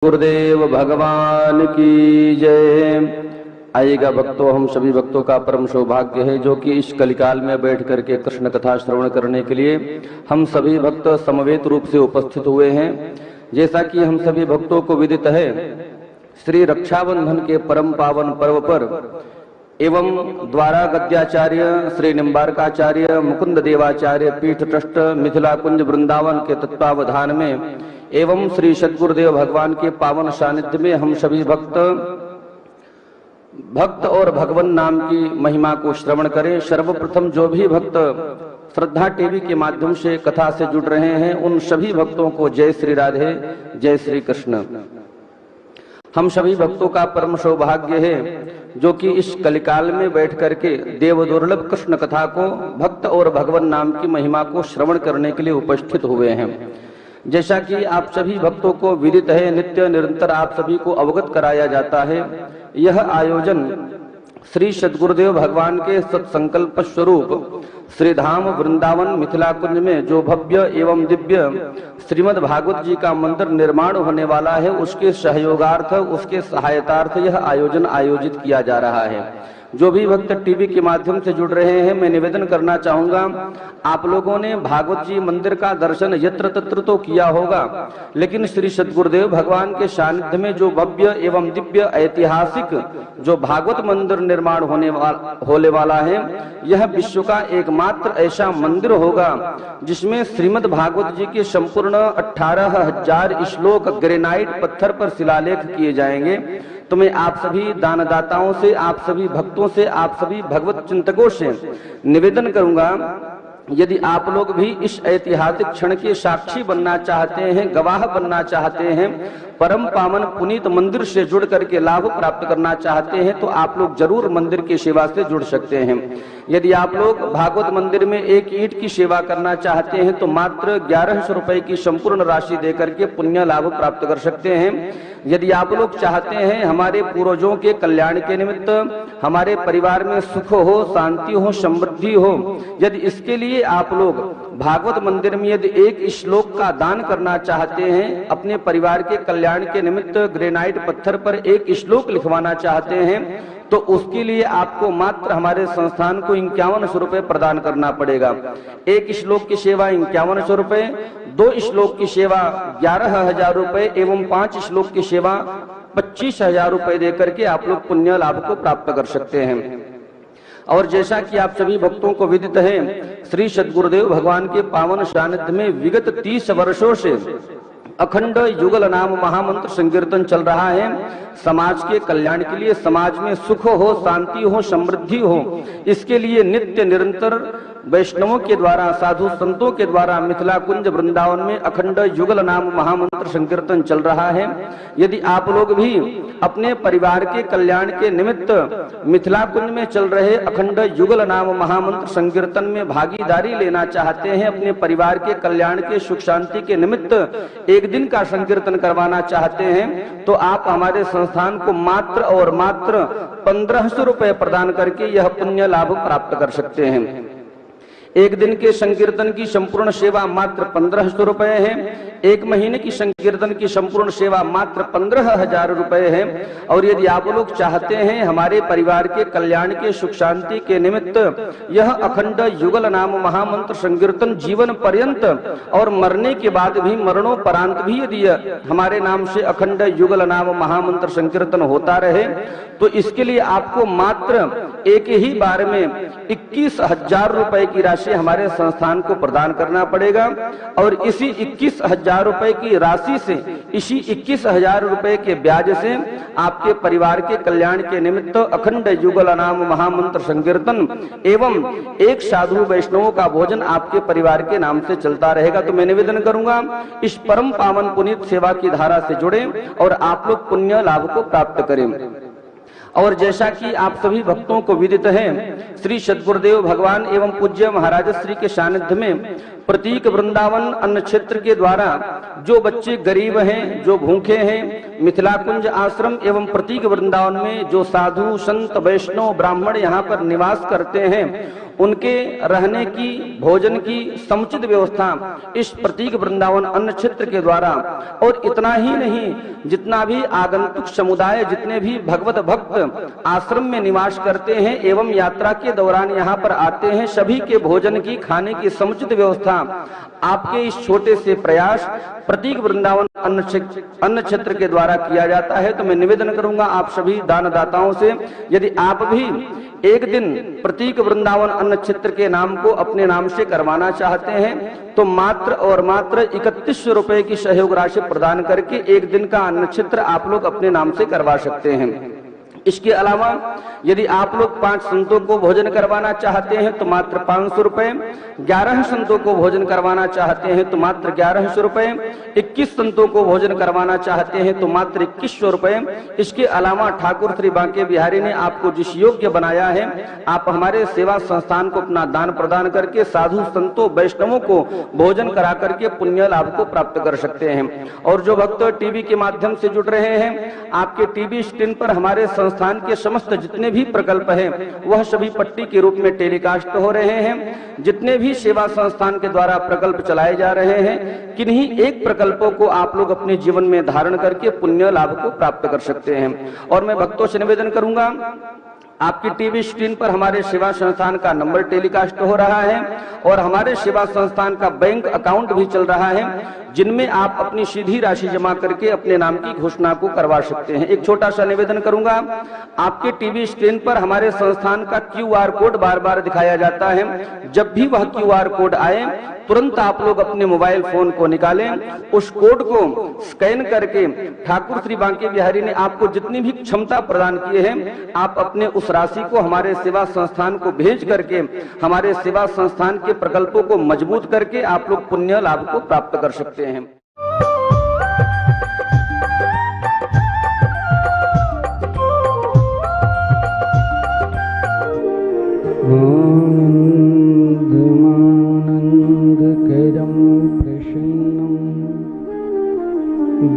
गुरुदेव भगवान की जय। आइएगा भक्तों, हम सभी भक्तों का परम सौभाग्य है जो कि इस कलिकाल में बैठ करके कृष्ण कथा श्रवण करने के लिए हम सभी भक्त समवेत रूप से उपस्थित हुए हैं। जैसा कि हम सभी भक्तों को विदित है, श्री रक्षाबंधन के परम पावन पर्व पर एवं द्वारा गद्याचार्य श्री निम्बारकाचार्य मुकुंद देवाचार्य पीठ ट्रस्ट मिथिला कुंज वृंदावन के तत्वावधान में एवं श्री सद्गुरुदेव भगवान के पावन सानिध्य में हम सभी भक्त और भगवान नाम की महिमा को श्रवण करें। सर्वप्रथम जो भी भक्त श्रद्धा टीवी के माध्यम से कथा से जुड़ रहे हैं उन सभी भक्तों को जय श्री राधे, जय श्री कृष्ण। हम सभी भक्तों का परम सौभाग्य है जो कि इस कलिकाल में बैठ करके देव दुर्लभ कृष्ण कथा को भक्त और भगवान नाम की महिमा को श्रवण करने के लिए उपस्थित हुए हैं। जैसा कि आप सभी भक्तों को विदित है, नित्य निरंतर आप सभी को अवगत कराया जाता है। यह आयोजन श्री सद्गुरुदेव भगवान के सत्संकल्प स्वरूप श्री धाम वृंदावन मिथिला कुंज में जो भव्य एवं दिव्य श्रीमद् भागवत जी का मंदिर निर्माण होने वाला है, उसके सहयोगार्थ, उसके सहायतार्थ यह आयोजन आयोजित किया जा रहा है। जो भी भक्त टीवी के माध्यम से जुड़ रहे हैं, मैं निवेदन करना चाहूंगा, आप लोगों ने भागवत जी मंदिर का दर्शन यत्र तत्र तो किया होगा, लेकिन श्री सद्गुरुदेव भगवान के सानिध्य में जो भव्य एवं दिव्य ऐतिहासिक जो भागवत मंदिर निर्माण होने वाला है, यह विश्व का एकमात्र ऐसा मंदिर होगा जिसमें श्रीमद् भागवत जी के संपूर्ण 18,000 श्लोक ग्रेनाइट पत्थर पर शिलालेख किए जाएंगे। तो मैं आप सभी दानदाताओं से, आप सभी भक्तों से, आप सभी भगवत चिंतकों से निवेदन करूंगा, यदि आप लोग भी इस ऐतिहासिक क्षण के साक्षी बनना चाहते हैं, गवाह बनना चाहते हैं, परम पावन पुनीत मंदिर से जुड़ करके लाभ प्राप्त करना चाहते हैं, तो आप लोग जरूर मंदिर की सेवा से जुड़ सकते हैं। यदि आप लोग भागवत मंदिर में एक ईंट की सेवा करना चाहते हैं तो मात्र 1100 रुपए की संपूर्ण राशि देकर के पुण्य लाभ प्राप्त कर सकते हैं। यदि आप लोग चाहते हैं हमारे पूर्वजों के कल्याण के निमित्त हमारे परिवार में सुख हो, शांति हो, समृद्धि हो, यदि इसके लिए आप लोग भागवत मंदिर में यदि एक श्लोक का दान करना चाहते हैं, अपने परिवार के कल्याण के निमित्त ग्रेनाइट पत्थर पर एक श्लोक लिखवाना चाहते हैं, तो उसके लिए आपको मात्र हमारे संस्थान को 5100 रुपए प्रदान करना पड़ेगा। एक श्लोक की सेवा 5100 रुपए, 2 श्लोक की सेवा 11,000 रुपए एवं 5 श्लोक की सेवा 25,000 रुपए देकर के आप लोग पुण्य लाभ को प्राप्त कर सकते हैं। और जैसा कि आप सभी भक्तों को विदित है, श्री सद्गुरुदेव भगवान के पावन सानिध्य में विगत 30 वर्षों से अखंड युगल नाम महामंत्र संकीर्तन चल रहा है। समाज के कल्याण के लिए, समाज में सुख हो, शांति हो, समृद्धि हो, इसके लिए नित्य निरंतर वैष्णवों के द्वारा, साधु संतों के द्वारा मिथिला कुंज वृंदावन में अखंड युगल नाम महामंत्र संकीर्तन चल रहा है। यदि आप लोग भी अपने परिवार के कल्याण के निमित्त मिथिला कुंज में चल रहे अखंड युगल नाम महामंत्र संकीर्तन में भागीदारी लेना चाहते हैं, अपने परिवार के कल्याण के सुख शांति के निमित्त एक दिन का संकीर्तन करवाना चाहते हैं, तो आप हमारे संस्थान को मात्र और मात्र 1500 रुपए प्रदान करके यह पुण्य लाभ प्राप्त कर सकते हैं। एक दिन के संकीर्तन की संपूर्ण सेवा मात्र 1500 रुपए है। एक महीने की संकीर्तन की संपूर्ण सेवा मात्र 15,000 रुपए है। और यदि आप लोग चाहते हैं हमारे परिवार के कल्याण के सुख शांति के निमित्त यह अखंड युगल नाम महामंत्र संकीर्तन जीवन पर्यंत और मरने के बाद भी, मरणोपरांत भी यदि हमारे नाम से अखंड युगल नाम महामंत्र संकीर्तन होता रहे, तो इसके लिए आपको मात्र एक ही बार में 21,000 रुपए की राशि हमारे संस्थान को प्रदान करना पड़ेगा। और इसी 21,000 रुपए की राशि से, इसी 21,000 रुपए के ब्याज से आपके परिवार के कल्याण के निमित्त अखंड युगल नाम महामंत्र संकीर्तन एवं एक साधु वैष्णवों का भोजन आपके परिवार के नाम से चलता रहेगा। तो मैं निवेदन करूंगा, इस परम पावन पुनीत सेवा की धारा से जुड़े और आप लोग पुण्य लाभ को प्राप्त करें। और जैसा कि आप सभी भक्तों को विदित है, श्री सद्गुरुदेव भगवान एवं पूज्य महाराज श्री के सानिध्य में प्रतीक वृंदावन अन्न क्षेत्र के द्वारा जो बच्चे गरीब हैं, जो भूखे हैं, मिथिला कुंज आश्रम एवं प्रतीक वृंदावन में जो साधु संत वैष्णव ब्राह्मण यहाँ पर निवास करते हैं, उनके रहने की, भोजन की समुचित व्यवस्था इस प्रतीक वृंदावन अन्न क्षेत्र के द्वारा, और इतना ही नहीं, जितना भी आगंतुक समुदाय, जितने भी भगवत भक्त आश्रम में निवास करते हैं एवं यात्रा के दौरान यहाँ पर आते हैं, सभी के भोजन की, खाने की समुचित व्यवस्था आपके इस छोटे से प्रयास प्रतीक वृंदावन अन्न क्षेत्र के द्वारा किया जाता है। तो मैं निवेदन करूंगा आप सभी दानदाताओं से, यदि आप भी एक दिन प्रतीक वृंदावन अन्न क्षेत्र के नाम को अपने नाम से करवाना चाहते हैं तो मात्र और मात्र 3100 रुपए की सहयोग राशि प्रदान करके एक दिन का अन्न क्षेत्र आप लोग अपने नाम से करवा सकते हैं। इसके अलावा यदि आप लोग 5 संतों को भोजन करवाना चाहते हैं तो मात्र 500 रुपए, 11 संतों को भोजन करवाना चाहते हैं तो मात्र 1100 रुपए, 21 संतों को भोजन करवाना चाहते हैं तो मात्र 2100 रुपए। इसके अलावा ठाकुर श्री बांके बिहारी ने आपको जिस योग्य बनाया है, आप हमारे सेवा संस्थान को अपना दान प्रदान करके साधु संतों वैष्णवों को भोजन करा करके पुण्य लाभ को प्राप्त कर सकते हैं। और जो भक्त टीवी के माध्यम से जुड़ रहे हैं, आपके टीवी स्क्रीन पर हमारे संस्थान के समस्त जितने भी प्रकल्प हैं वह सभी पट्टी के रूप में टेलीकास्ट हो रहे हैं। जितने भी सेवा संस्थान के द्वारा प्रकल्प चलाए जा रहे हैं, किन्हीं एक प्रकल्पों को आप लोग अपने जीवन में धारण करके पुण्य लाभ को प्राप्त कर सकते हैं। और मैं भक्तों से निवेदन करूंगा, आपकी टीवी स्क्रीन पर हमारे सेवा संस्थान का नंबर टेलीकास्ट हो रहा है और हमारे सेवा संस्थान का बैंक अकाउंट भी चल रहा है, जिनमें आप अपनी सीधी राशि जमा करके अपने नाम की घोषणा को करवा सकते हैं। एक छोटा सा निवेदन करूंगा, आपके टीवी स्क्रीन पर हमारे संस्थान का QR कोड बार बार दिखाया जाता है। जब भी वह QR कोड आए तुरंत आप लोग अपने मोबाइल फोन को निकालें, उस कोड को स्कैन करके ठाकुर श्री बांके बिहारी ने आपको जितनी भी क्षमता प्रदान की है, आप अपने उस राशि को हमारे सेवा संस्थान को भेज करके हमारे सेवा संस्थान के प्रकल्पों को मजबूत करके आप लोग पुण्य लाभ को प्राप्त कर सकते हैं।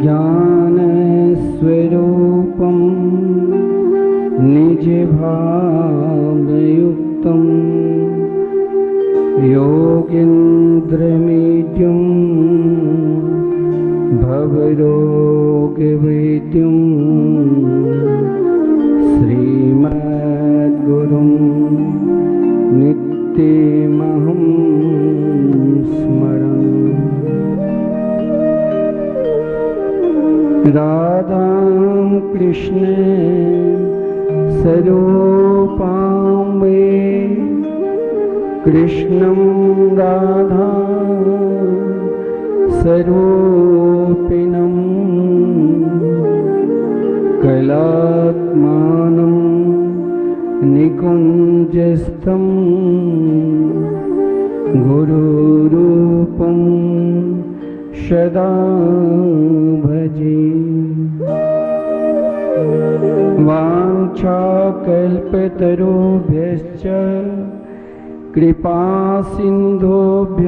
ज्ञान स्वरूपम निज भावयुक्तम योगीन्द्रमीड्यम भवरोगवेद्यम श्रीमद्गुरुं नित्यमहं स्मरामि। राधां कृष्ण स्वरूपां वे कृष्णं राधा स्वरूपिणं कलात्मानं निकुञ्जस्थं गुरुरूपं सदा भजे। वाञ्छाकल्पतरुभ्यश्च कृपा सिन्धुभ्य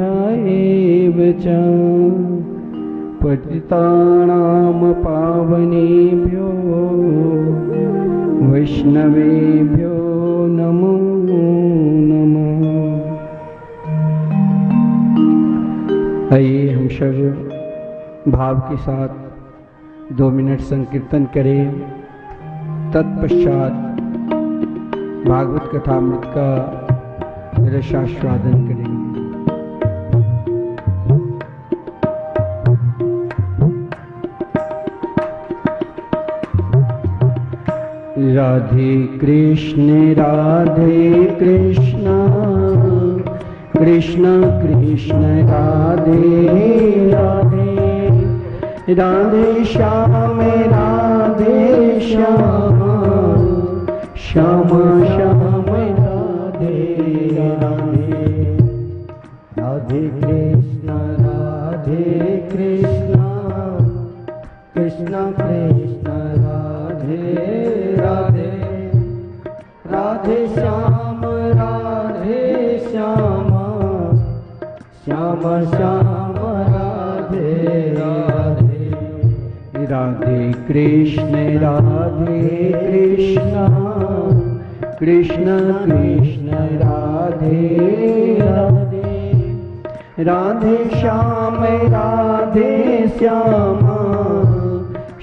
एव च पतितानां पावनेभ्यो वैष्णवेभ्यो नमो नमः। आइए हम सब भाव के साथ 2 मिनट संकीर्तन करें, तत्पश्चात भागवत कथामृत का रसास्वादन करेंगे। राधे कृष्ण कृष्ण कृष्ण राधे राधे, राधे श्याम राधे श्याम, श्याम श्याम राधे राधे। राधे कृष्ण कृष्ण कृष्ण राधे राधे, राधे श्याम श्याम श्याम राधे राधे। राधे कृष्ण कृष्ण कृष्ण कृष्ण राधे राधे राधे, राधे श्याम राधे श्यामा,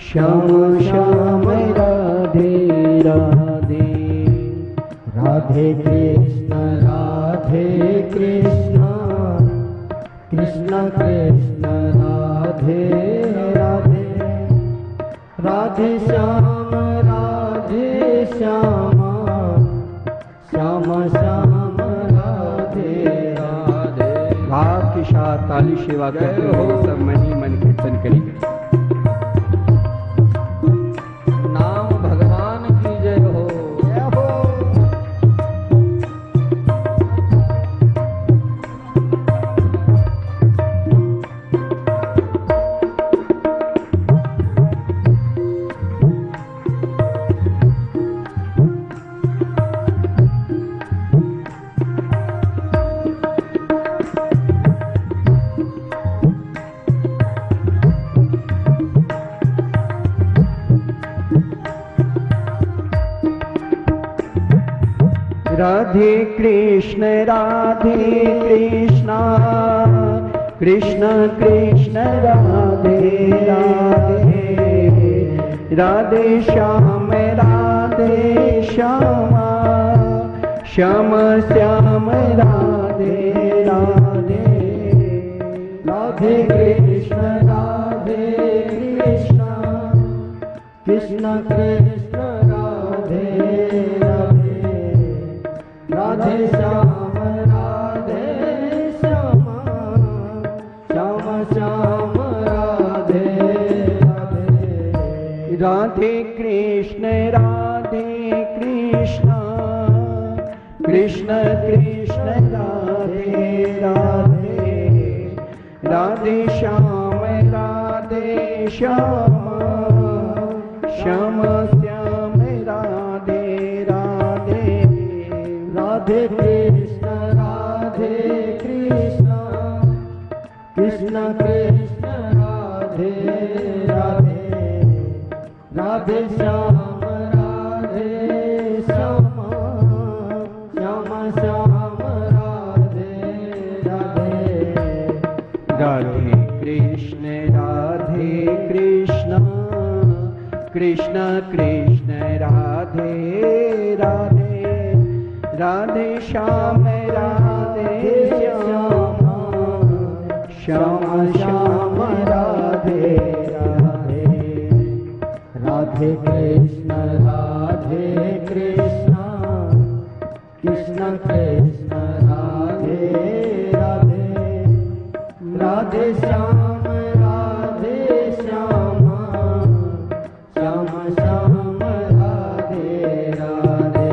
श्याम श्याम राधे राधे, राधे कृष्ण कृष्ण कृष्ण राधे राधे, राधे श्याम श्यामा, श्याम श्याम राधे राधे। भाव के साथ ताली सेवा करते हुए सब मन ही मन कीर्तन करेंगे। नाम भगवान की जय हो, जय हो। राधे कृष्ण कृष्ण कृष्ण राधे राधे, राधे श्याम श्यामा, श्याम श्याम राधे राधे, राधे कृष्ण कृष्ण कृष्ण राधे राधे, राधे श्याम श्यामा, श्याम श्याम राधे राधे, राधे कृष्ण कृष्ण कृष्ण राधे राधे, राधे श्याम श्यामा, श्याम श्याम राधे राधे, राधे कृष्ण कृष्ण कृष्ण राधे राधे, राधे श्याम श्यामा, श्याम श्याम राधे राधे, राधे कृष्ण कृष्ण कृष्ण राधे राधे, राधे श्याम श्यामा, श्याम श्याम राधे राधे, राधे कृष्ण कृष्ण कृष्ण राधे राधे, राधे श्याम श्यामा, श्याम श्याम राधे राधे।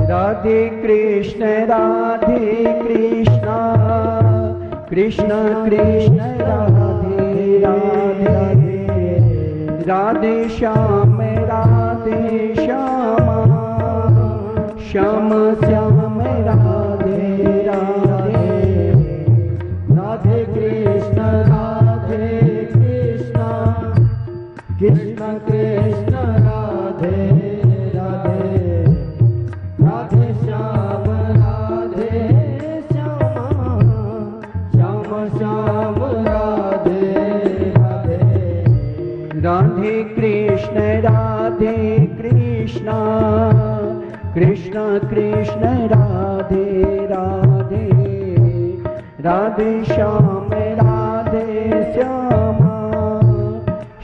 राधे कृष्ण कृष्ण कृष्ण राधे राधे, राधे श्याम श्यामा, श्याम श्याम राधे राधे, राधे कृष्ण कृष्ण कृष्ण राधे राधे, राधे श्याम श्यामा, श्याम श्याम राधे राधे, राधे कृष्ण कृष्ण कृष्ण राधे राधे, राधे श्याम श्यामा,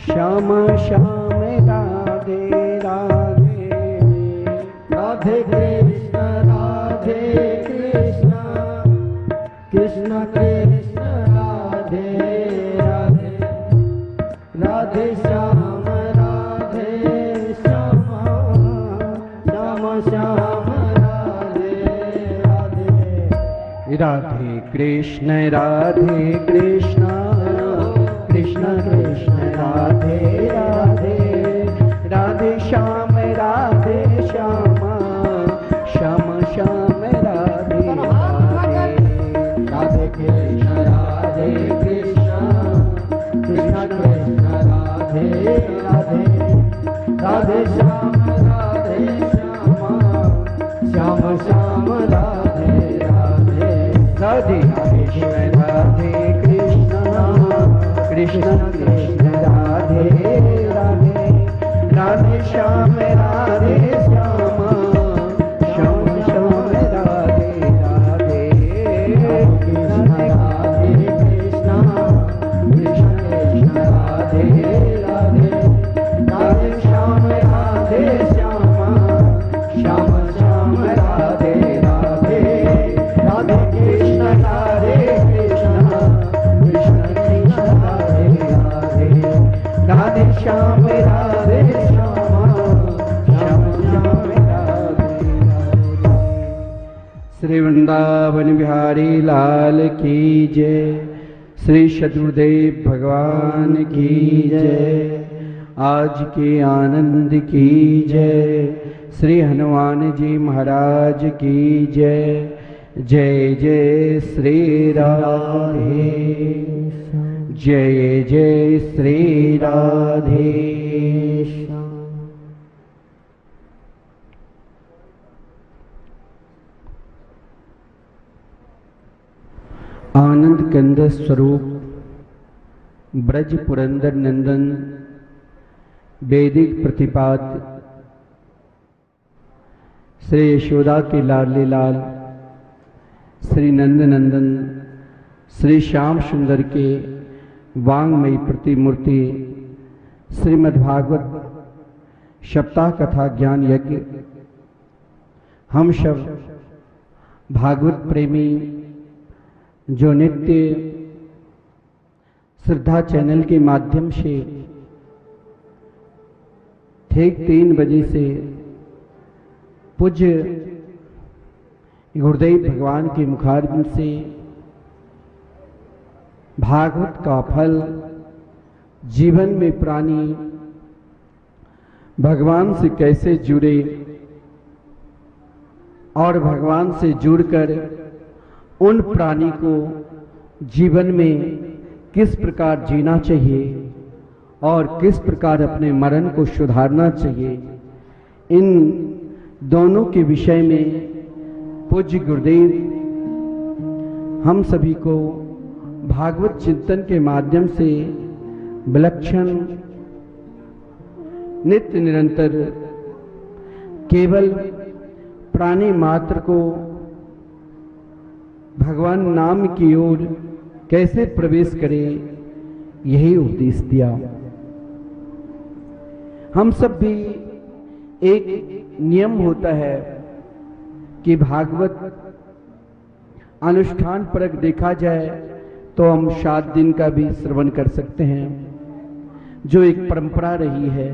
श्याम श्याम राधे राधे, राधे कृष्ण कृष्ण कृष्ण राधे राधे, राधे कृष्ण कृष्ण कृष्ण राधे राधे, राधे श्याम श्याम श्याम राधे राधे, राधे कृष्ण कृष्ण कृष्ण राधे राधे, राधे श्याम श्याम श्याम राधे राधे, राधे कृष्ण कृष्ण कृष्ण राधे राधे, राधे श्याम श्याम श्याम श्याम राधे राधे, कृष्ण कृष्ण कृष्ण कृष्ण राधे राधे, राधे श्याम श्याम श्याम श्याम राधे राधे, राधे कृष्ण कृष्ण कृष्ण कृष्ण राधे राधे, राधे श्याम श्याम श्याम राधे। श्री वृंदावन बिहारी लाल की जय, श्री सद्गुरुदेव भगवान की जय, आज के आनंद की जय, श्री हनुमान जी महाराज की जय, जय जय श्री राधे, जय जय श्री राधे। आनंद कंद स्वरूप ब्रज पुरंदर नंदन वैदिक प्रतिपाद्य श्री यशोदा के लाडले लाल श्री नंद नंदन श्री श्याम सुंदर के वांगमयी प्रतिमूर्ति श्रीमद्भागवत सप्ताह कथा ज्ञान यज्ञ, हम सब भागवत प्रेमी जो नित्य श्रद्धा चैनल के माध्यम से ठीक 3 बजे से पूज्य गुरुदेव भगवान के मुखारबिंद से भागवत का फल जीवन में प्राणी भगवान से कैसे जुड़े और भगवान से जुड़कर उन प्राणी को जीवन में किस प्रकार जीना चाहिए और किस प्रकार अपने मरण को सुधारना चाहिए, इन दोनों के विषय में पूज्य गुरुदेव हम सभी को भागवत चिंतन के माध्यम से विलक्षण नित्य निरंतर केवल प्राणी मात्र को भगवान नाम की ओर कैसे प्रवेश करें, यही उपदेश दिया। हम सब भी एक नियम होता है कि भागवत अनुष्ठान परक देखा जाए तो हम 7 दिन का भी श्रवण कर सकते हैं, जो एक परंपरा रही है।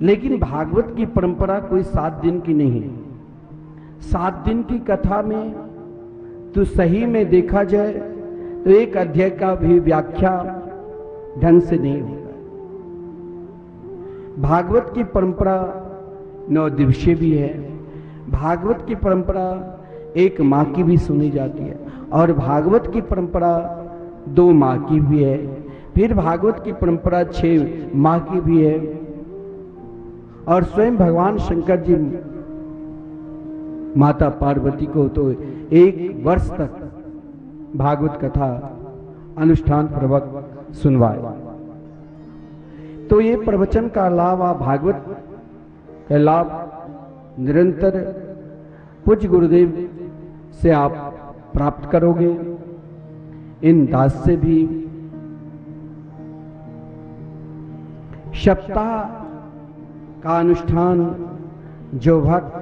लेकिन भागवत की परंपरा कोई 7 दिन की नहीं है। 7 दिन की कथा में तो सही में देखा जाए तो एक अध्याय का भी व्याख्या ढंग से नहीं होता। भागवत की परंपरा 9 दिवसीय भी है, भागवत की परंपरा 1 माह की भी सुनी जाती है, और भागवत की परंपरा 2 माह की भी है, फिर भागवत की परंपरा 6 माह की भी है। और स्वयं भगवान शंकर जी माता पार्वती को तो 1 वर्ष तक भागवत कथा अनुष्ठान पूर्वक सुनवाए। तो ये प्रवचन का लाभ, भागवत का लाभ निरंतर पूज्य गुरुदेव से आप प्राप्त करोगे। इन दास से भी सप्ताह का अनुष्ठान जो भक्त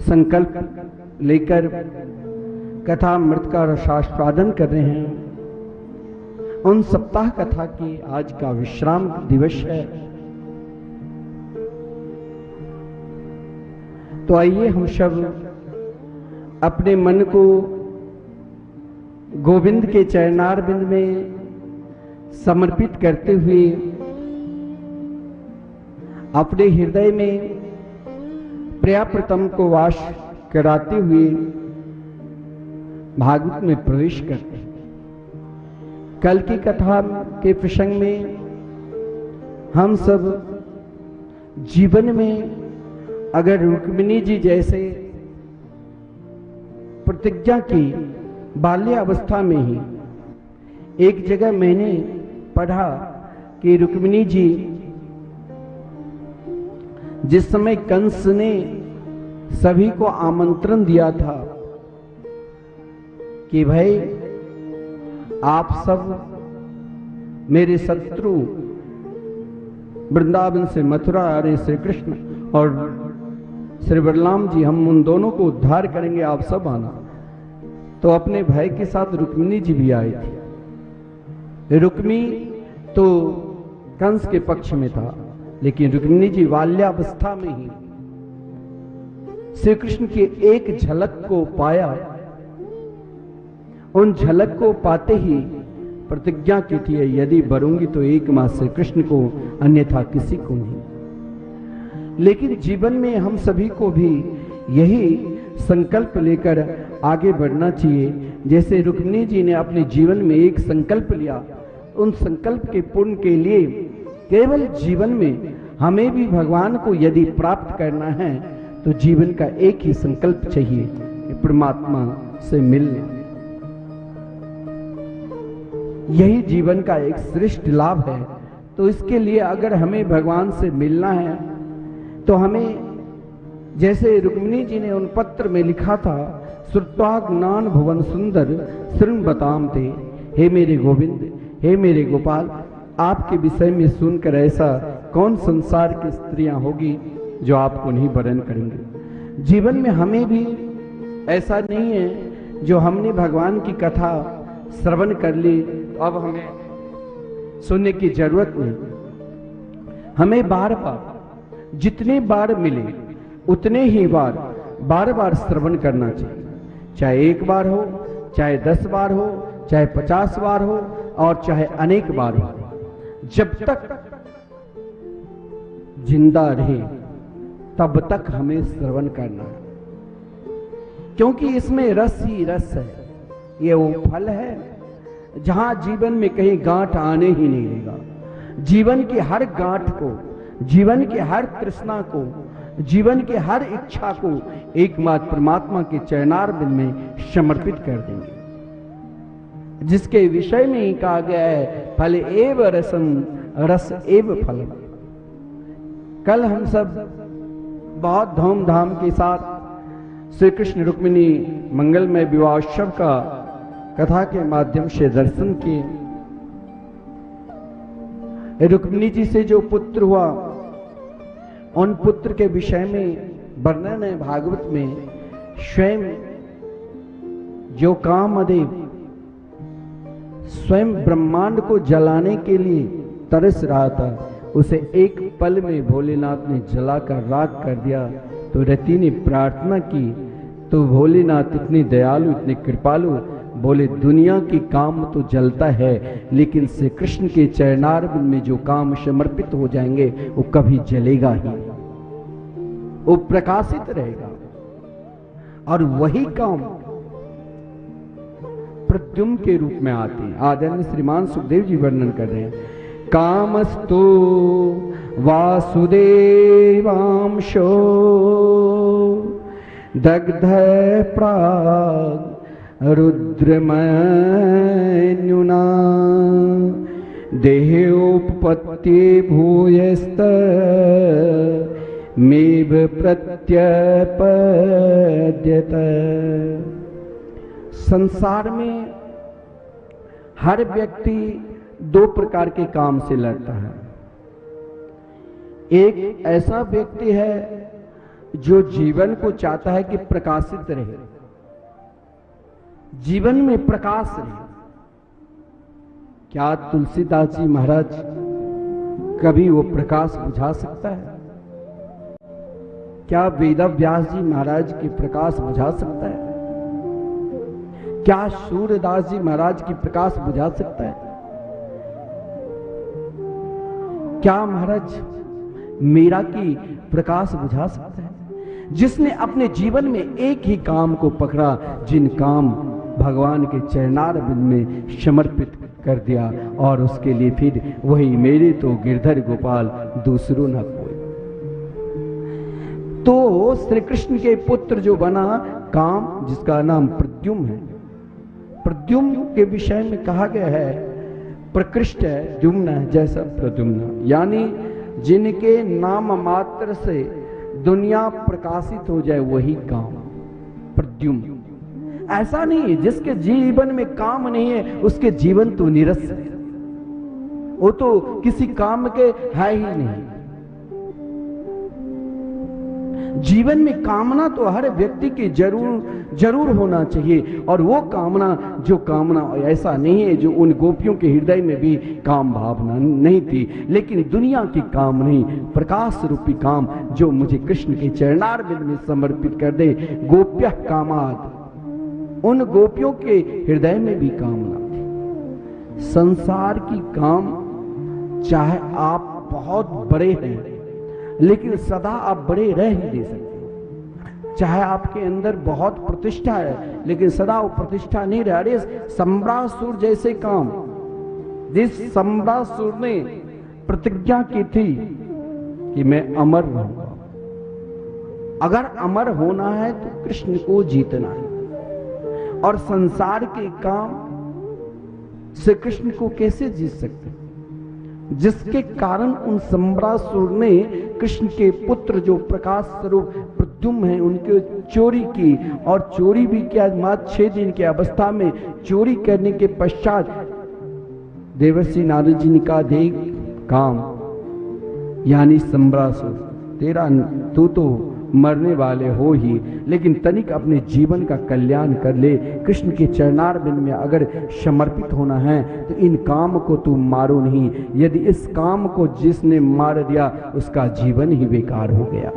संकल्प लेकर कथा अमृत का रसास्वादन कर रहे हैं, उन सप्ताह कथा की आज का विश्राम दिवस है। तो आइए हम सब अपने मन को गोविंद के चरणारविंद में समर्पित करते हुए अपने हृदय में प्रियप्रतम को वास कराते हुए भागवत में प्रवेश करते हैं। कल की कथा के प्रसंग में हम सब जीवन में अगर रुक्मिणी जी जैसे प्रतिज्ञा की बाल्यावस्था में ही, एक जगह मैंने पढ़ा कि रुक्मिणी जी जिस समय कंस ने सभी को आमंत्रण दिया था कि भाई आप सब मेरे शत्रु वृंदावन से मथुरा आ रहे श्री कृष्ण और श्री बलराम जी, हम उन दोनों को उद्धार करेंगे, आप सब आना। तो अपने भाई के साथ रुक्मिणी जी भी आई थी। रुक्मी तो कंस के पक्ष में था, लेकिन रुक्मिणी जी बाल्यावस्था में ही श्री कृष्ण की एक झलक को पाया। उन झलक को पाते ही प्रतिज्ञा की थी, यदि बरूंगी तो एक मास श्री कृष्ण को, अन्यथा किसी को नहीं। लेकिन जीवन में हम सभी को भी यही संकल्प लेकर आगे बढ़ना चाहिए। जैसे रुक्मिणी जी ने अपने जीवन में एक संकल्प लिया, उन संकल्प के पूर्ण के लिए केवल जीवन में हमें भी भगवान को यदि प्राप्त करना है तो जीवन का एक ही संकल्प चाहिए, परमात्मा से मिलना। यही जीवन का एक श्रेष्ठ लाभ है। तो इसके लिए अगर हमें भगवान से मिलना है तो हमें, जैसे रुक्मिणी जी ने उन पत्र में लिखा था, श्रुत्वा ज्ञान भुवन सुंदर शृण बताम ते, हे मेरे गोविंद, हे मेरे गोपाल, आपके विषय में सुनकर ऐसा कौन संसार की स्त्रियां होगी जो आपको नहीं वरण करेंगे। जीवन में हमें भी ऐसा नहीं है जो हमने भगवान की कथा श्रवण कर ली तो अब हमें सुनने की जरूरत नहीं। हमें बार बार, जितने बार मिले उतने ही बार बार श्रवण करना चाहिए। चाहे एक बार हो, चाहे 10 बार हो, चाहे 50 बार हो और चाहे अनेक बार हो, जब तक जिंदा रहे तब तक हमें श्रवण करना है, क्योंकि इसमें रस ही रस है। ये वो फल है जहां जीवन में कहीं गांठ आने ही नहीं देगा। जीवन की हर गांठ को, जीवन की हर तृष्णा को, जीवन की हर इच्छा को एकमात्र परमात्मा के चरणारविंद में समर्पित कर देंगे, जिसके विषय में ही कहा गया है, फल एव रसम रस एव फल। कल हम सब बहुत धूमधाम के साथ श्री कृष्ण रुक्मिणी मंगलमय विवाहोत्सव का कथा के माध्यम से दर्शन किए। रुक्मिणी जी से जो पुत्र हुआ, उन पुत्र के विषय में वर्णन है भागवत में। स्वयं जो कामदेव स्वयं ब्रह्मांड को जलाने के लिए तरस रहा था, उसे एक पल में भोलेनाथ ने जलाकर राख कर दिया। तो रति ने प्रार्थना की तो भोलेनाथ इतने दयालु, इतने कृपालु, बोले दुनिया की काम तो जलता है, लेकिन श्री कृष्ण के चरणारविंद में जो काम समर्पित हो जाएंगे वो कभी जलेगा ही, वो प्रकाशित रहेगा। और वही काम प्रद्युम्न के रूप में आते हैं। आदरणीय श्रीमान सुखदेव जी वर्णन कर रहे हैं, कामस्तु वासुदेवांशो दग्ध प्राग रुद्रमन्युना देहोपपत्ति भूयस्त मेव प्रत्यपद्यत। संसार में हर व्यक्ति 2 प्रकार के काम से लड़ता है। एक ऐसा व्यक्ति है जो जीवन को चाहता है कि प्रकाशित रहे, जीवन में प्रकाश रहे। क्या तुलसीदास जी महाराज कभी वो प्रकाश बुझा सकता है? क्या वेदव्यास जी महाराज की प्रकाश बुझा सकता है? क्या सूर्यदास जी महाराज की प्रकाश बुझा सकता है? क्या महाराज मीरा की प्रकाश बुझा सकता है? जिसने अपने जीवन में एक ही काम को पकड़ा, जिन काम भगवान के चरणारविंद में समर्पित कर दिया, और उसके लिए फिर वही मेरे तो गिरधर गोपाल दूसरों न कोई। तो श्री कृष्ण के पुत्र जो बना काम, जिसका नाम प्रद्युम्न है, प्रद्युम्न के विषय में कहा गया है प्रकृष्ट है द्युम्न जैसा प्रद्युम्न, यानी जिनके नाम मात्र से दुनिया प्रकाशित हो जाए वही काम प्रद्युम्न। ऐसा नहीं है जिसके जीवन में काम नहीं है उसके जीवन तो निरस है, वो तो किसी काम के है ही नहीं। जीवन में कामना तो हर व्यक्ति की जरूर होना चाहिए, और वो कामना जो कामना ऐसा नहीं है जो उन गोपियों के हृदय में भी काम भावना नहीं थी, लेकिन दुनिया की काम नहीं, प्रकाश रूपी काम जो मुझे कृष्ण के चरणारविंद में समर्पित कर दे। गोप्य कामाद, उन गोपियों के हृदय में भी कामना थी। संसार की काम, चाहे आप बहुत बड़े हैं लेकिन सदा आप बड़े रह ही नहीं सकते। चाहे आपके अंदर बहुत प्रतिष्ठा है लेकिन सदा वो प्रतिष्ठा नहीं रह। अरे सम्रासुर जैसे काम, जिस सम्रासुर ने प्रतिज्ञा की थी कि मैं अमर रहूंगा, अगर अमर होना है तो कृष्ण को जीतना है, और संसार के काम से कृष्ण को कैसे जीत सकते, जिसके कारण उन सम्रासुर ने कृष्ण के पुत्र जो प्रकाश स्वरूप प्रद्युम्न है उनके चोरी की, और चोरी भी क्या, मात्र 6 दिन की अवस्था में चोरी करने के पश्चात देवर्षि नारद जी ने कहा, देख काम यानी सम्रासुर, तेरा तू तो मरने वाले हो ही, लेकिन तनिक अपने जीवन का कल्याण कर ले। कृष्ण के चरणारविंद में अगर समर्पित होना है तो इन काम को तू मारो नहीं, यदि इस काम को जिसने मार दिया उसका जीवन ही बेकार हो गया।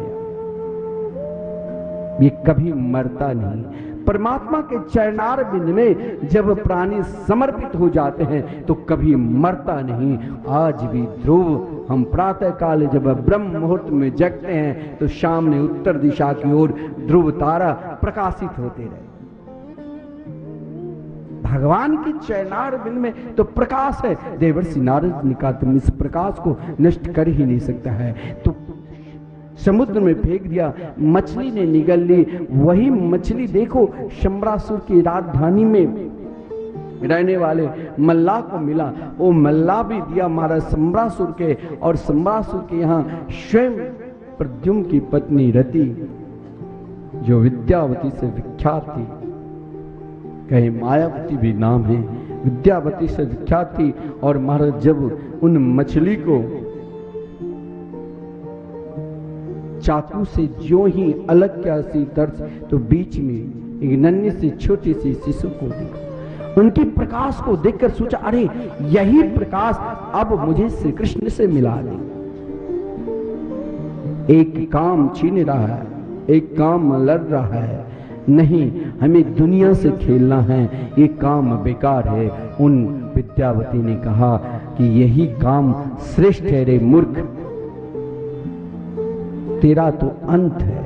ये कभी मरता नहीं। परमात्मा के चरणारविंद में जब प्राणी समर्पित हो जाते हैं तो कभी मरता नहीं। आज भी ध्रुव, हम प्रातः काल जब ब्रह्म मुहूर्त में जगते हैं तो सामने उत्तर दिशा की ओर ध्रुव तारा प्रकाशित होते रहे। भगवान के चरणारविंद में तो प्रकाश है। देवर्षि नारद ने कहा तुम इस प्रकाश को नष्ट कर ही नहीं सकता है, तो समुद्र में फेंक दिया, मछली ने निगल ली। वही मछली देखो सम्रासुर की राजधानी में रहने वाले मल्लाह को मिला, वो मल्लाह भी दिया महाराज सम्रासुर के, और सम्रासुर के यहाँ स्वयं प्रद्युम्न की पत्नी रति जो विद्यावती से विख्यात थी, कहीं मायावती भी नाम है, विद्यावती से विख्यात थी। और महाराज जब उन मछली को चाकू से जो ही अलग किया सी दर्द, तो बीच में एक नन्ही सी छोटी सी शिशु को देखा। उनके प्रकाश को देखकर सोचा, अरे यही प्रकाश अब मुझे श्री कृष्ण से मिला दे। एक काम छीन रहा है, एक काम लड़ रहा है, नहीं हमें दुनिया से खेलना है, ये काम बेकार है। उन विद्यावती ने कहा कि यही काम श्रेष्ठ है रे मूर्ख, तेरा तो अंत है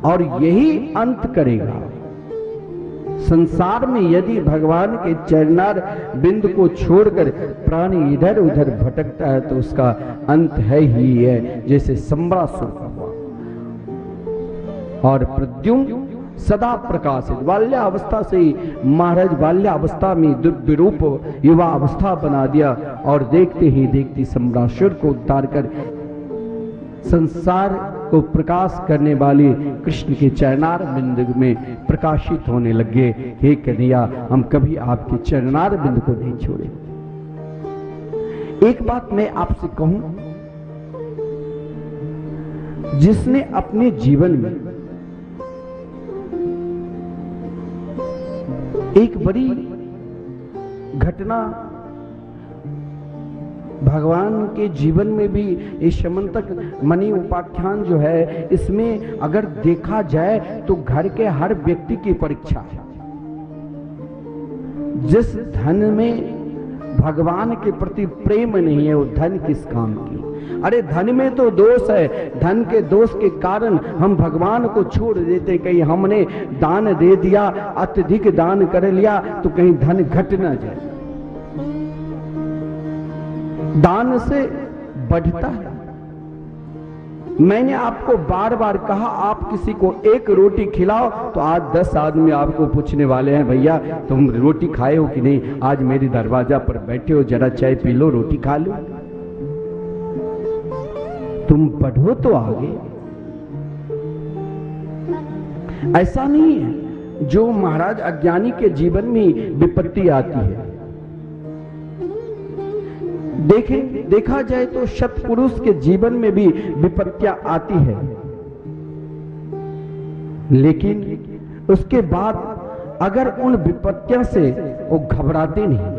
और यही अंत करेगा। संसार में यदि भगवान के चरणार बिंद को छोड़कर प्राणी इधर उधर भटकता है तो उसका अंत है ही है, जैसे सम्रासुर का हुआ। और प्रद्युम्न सदा प्रकाशित, बाल्यावस्था से ही महाराज बाल्यावस्था में दिव्य रूप युवा अवस्था बना दिया, और देखते ही देखते सम्रासुर को उतार कर संसार को प्रकाश करने वाले कृष्ण के चरणारविंद में प्रकाशित होने लगे। हे कन्हैया, हम कभी आपके चरणारविंद को नहीं छोड़े। एक बात मैं आपसे कहूं, जिसने अपने जीवन में एक बड़ी घटना भगवान के जीवन में भी, इस समंतक मणि उपाख्यान जो है, इसमें अगर देखा जाए तो घर के हर व्यक्ति की परीक्षा है। जिस धन में भगवान के प्रति प्रेम नहीं है वो धन किस काम की। अरे धन में तो दोष है, धन के दोष के कारण हम भगवान को छोड़ देते। कहीं हमने दान दे दिया, अत्यधिक दान कर लिया तो कहीं धन घट ना जाए। दान से बढ़ता है। मैंने आपको बार बार कहा, आप किसी को एक रोटी खिलाओ तो आज 10 आदमी आपको पूछने वाले हैं, भैया तुम रोटी खाए हो कि नहीं, आज मेरे दरवाजा पर बैठे हो, जरा चाय पी लो, रोटी खा लो। तुम बढ़ो तो आगे। ऐसा नहीं है। जो महाराज अज्ञानी के जीवन में विपत्ति आती है, देखा जाए तो सत्पुरुष के जीवन में भी विपत्तियां आती है, लेकिन उसके बाद अगर उन विपत्तियों से वो घबराते नहीं।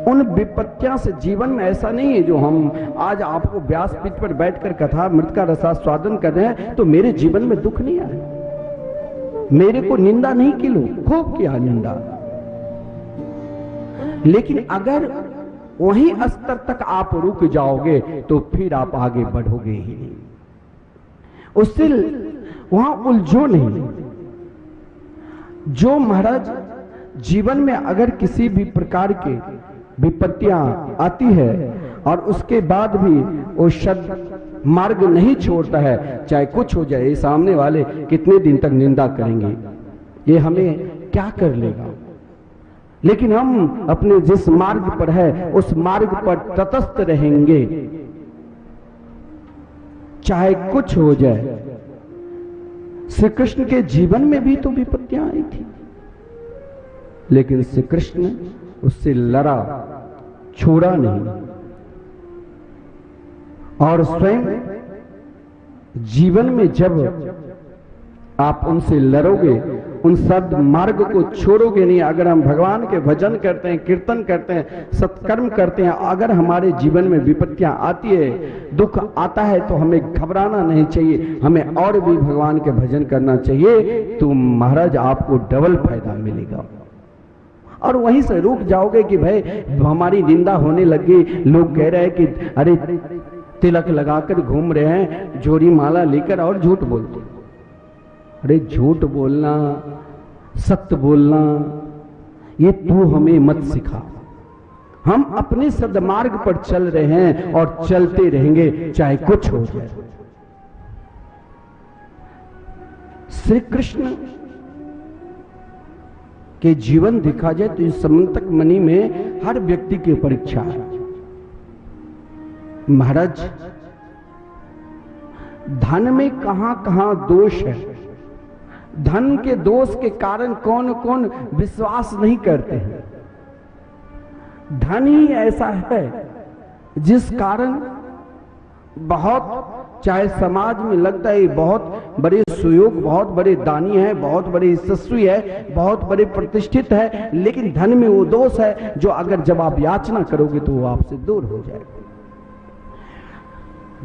उन विपत्तियों से जीवन में ऐसा नहीं है जो हम आज आपको व्यासपीठ पर बैठकर कथा मृत का रसास्वादन कर रहे हैं तो मेरे जीवन में दुख नहीं आया, मेरे को निंदा नहीं की, लो खूब किया निंदा। लेकिन अगर वहीं स्तर तक आप रुक जाओगे तो फिर आप आगे बढ़ोगे ही नहीं, उससे वहां उलझो नहीं। जो महाराज जीवन में अगर किसी भी प्रकार के विपत्तियां आती है और उसके बाद भी वो सद मार्ग नहीं छोड़ता है, चाहे कुछ हो जाए, सामने वाले कितने दिन तक निंदा करेंगे, ये हमें क्या कर लेगा। लेकिन हम अपने जिस मार्ग पर है उस मार्ग पर तटस्थ रहेंगे, चाहे कुछ हो जाए। श्री कृष्ण के जीवन में भी तो विपत्तियां आई थी, लेकिन श्री कृष्ण उससे लड़ा, छोड़ा नहीं। और स्वयं जीवन में जब आप उनसे लड़ोगे, उन सद मार्ग को छोड़ोगे नहीं। अगर हम भगवान के भजन करते हैं, कीर्तन करते हैं, सत्कर्म करते हैं, अगर हमारे जीवन में विपत्तियां आती है, दुख आता है, तो हमें घबराना नहीं चाहिए, हमें और भी भगवान के भजन करना चाहिए। तो महाराज आपको डबल फायदा मिलेगा। और वहीं से रुक जाओगे कि भाई हमारी निंदा होने लगी, लोग कह रहे हैं कि अरे तिलक लगाकर घूम रहे हैं, जोड़ी माला लेकर, और झूठ बोलते। अरे झूठ बोलना, सत्य बोलना, ये तू हमें मत सिखा। हम अपने सद्मार्ग पर चल रहे हैं और चलते रहेंगे, चाहे कुछ हो जाए। श्री कृष्ण के जीवन देखा जाए तो इस समंतक मणि में हर व्यक्ति की परीक्षा है। महाराज धन में कहां कहां दोष है, धन के दोष के कारण कौन कौन विश्वास नहीं करते हैं। धन ही ऐसा है जिस कारण बहुत, चाहे समाज में लगता है बहुत बड़े सुयोग, बहुत बड़े दानी है, बहुत बड़े यशस्वी है, बहुत बड़े प्रतिष्ठित है, लेकिन धन में वो दोष है जो अगर जब आप याचना करोगे तो वो आपसे दूर हो जाएगा।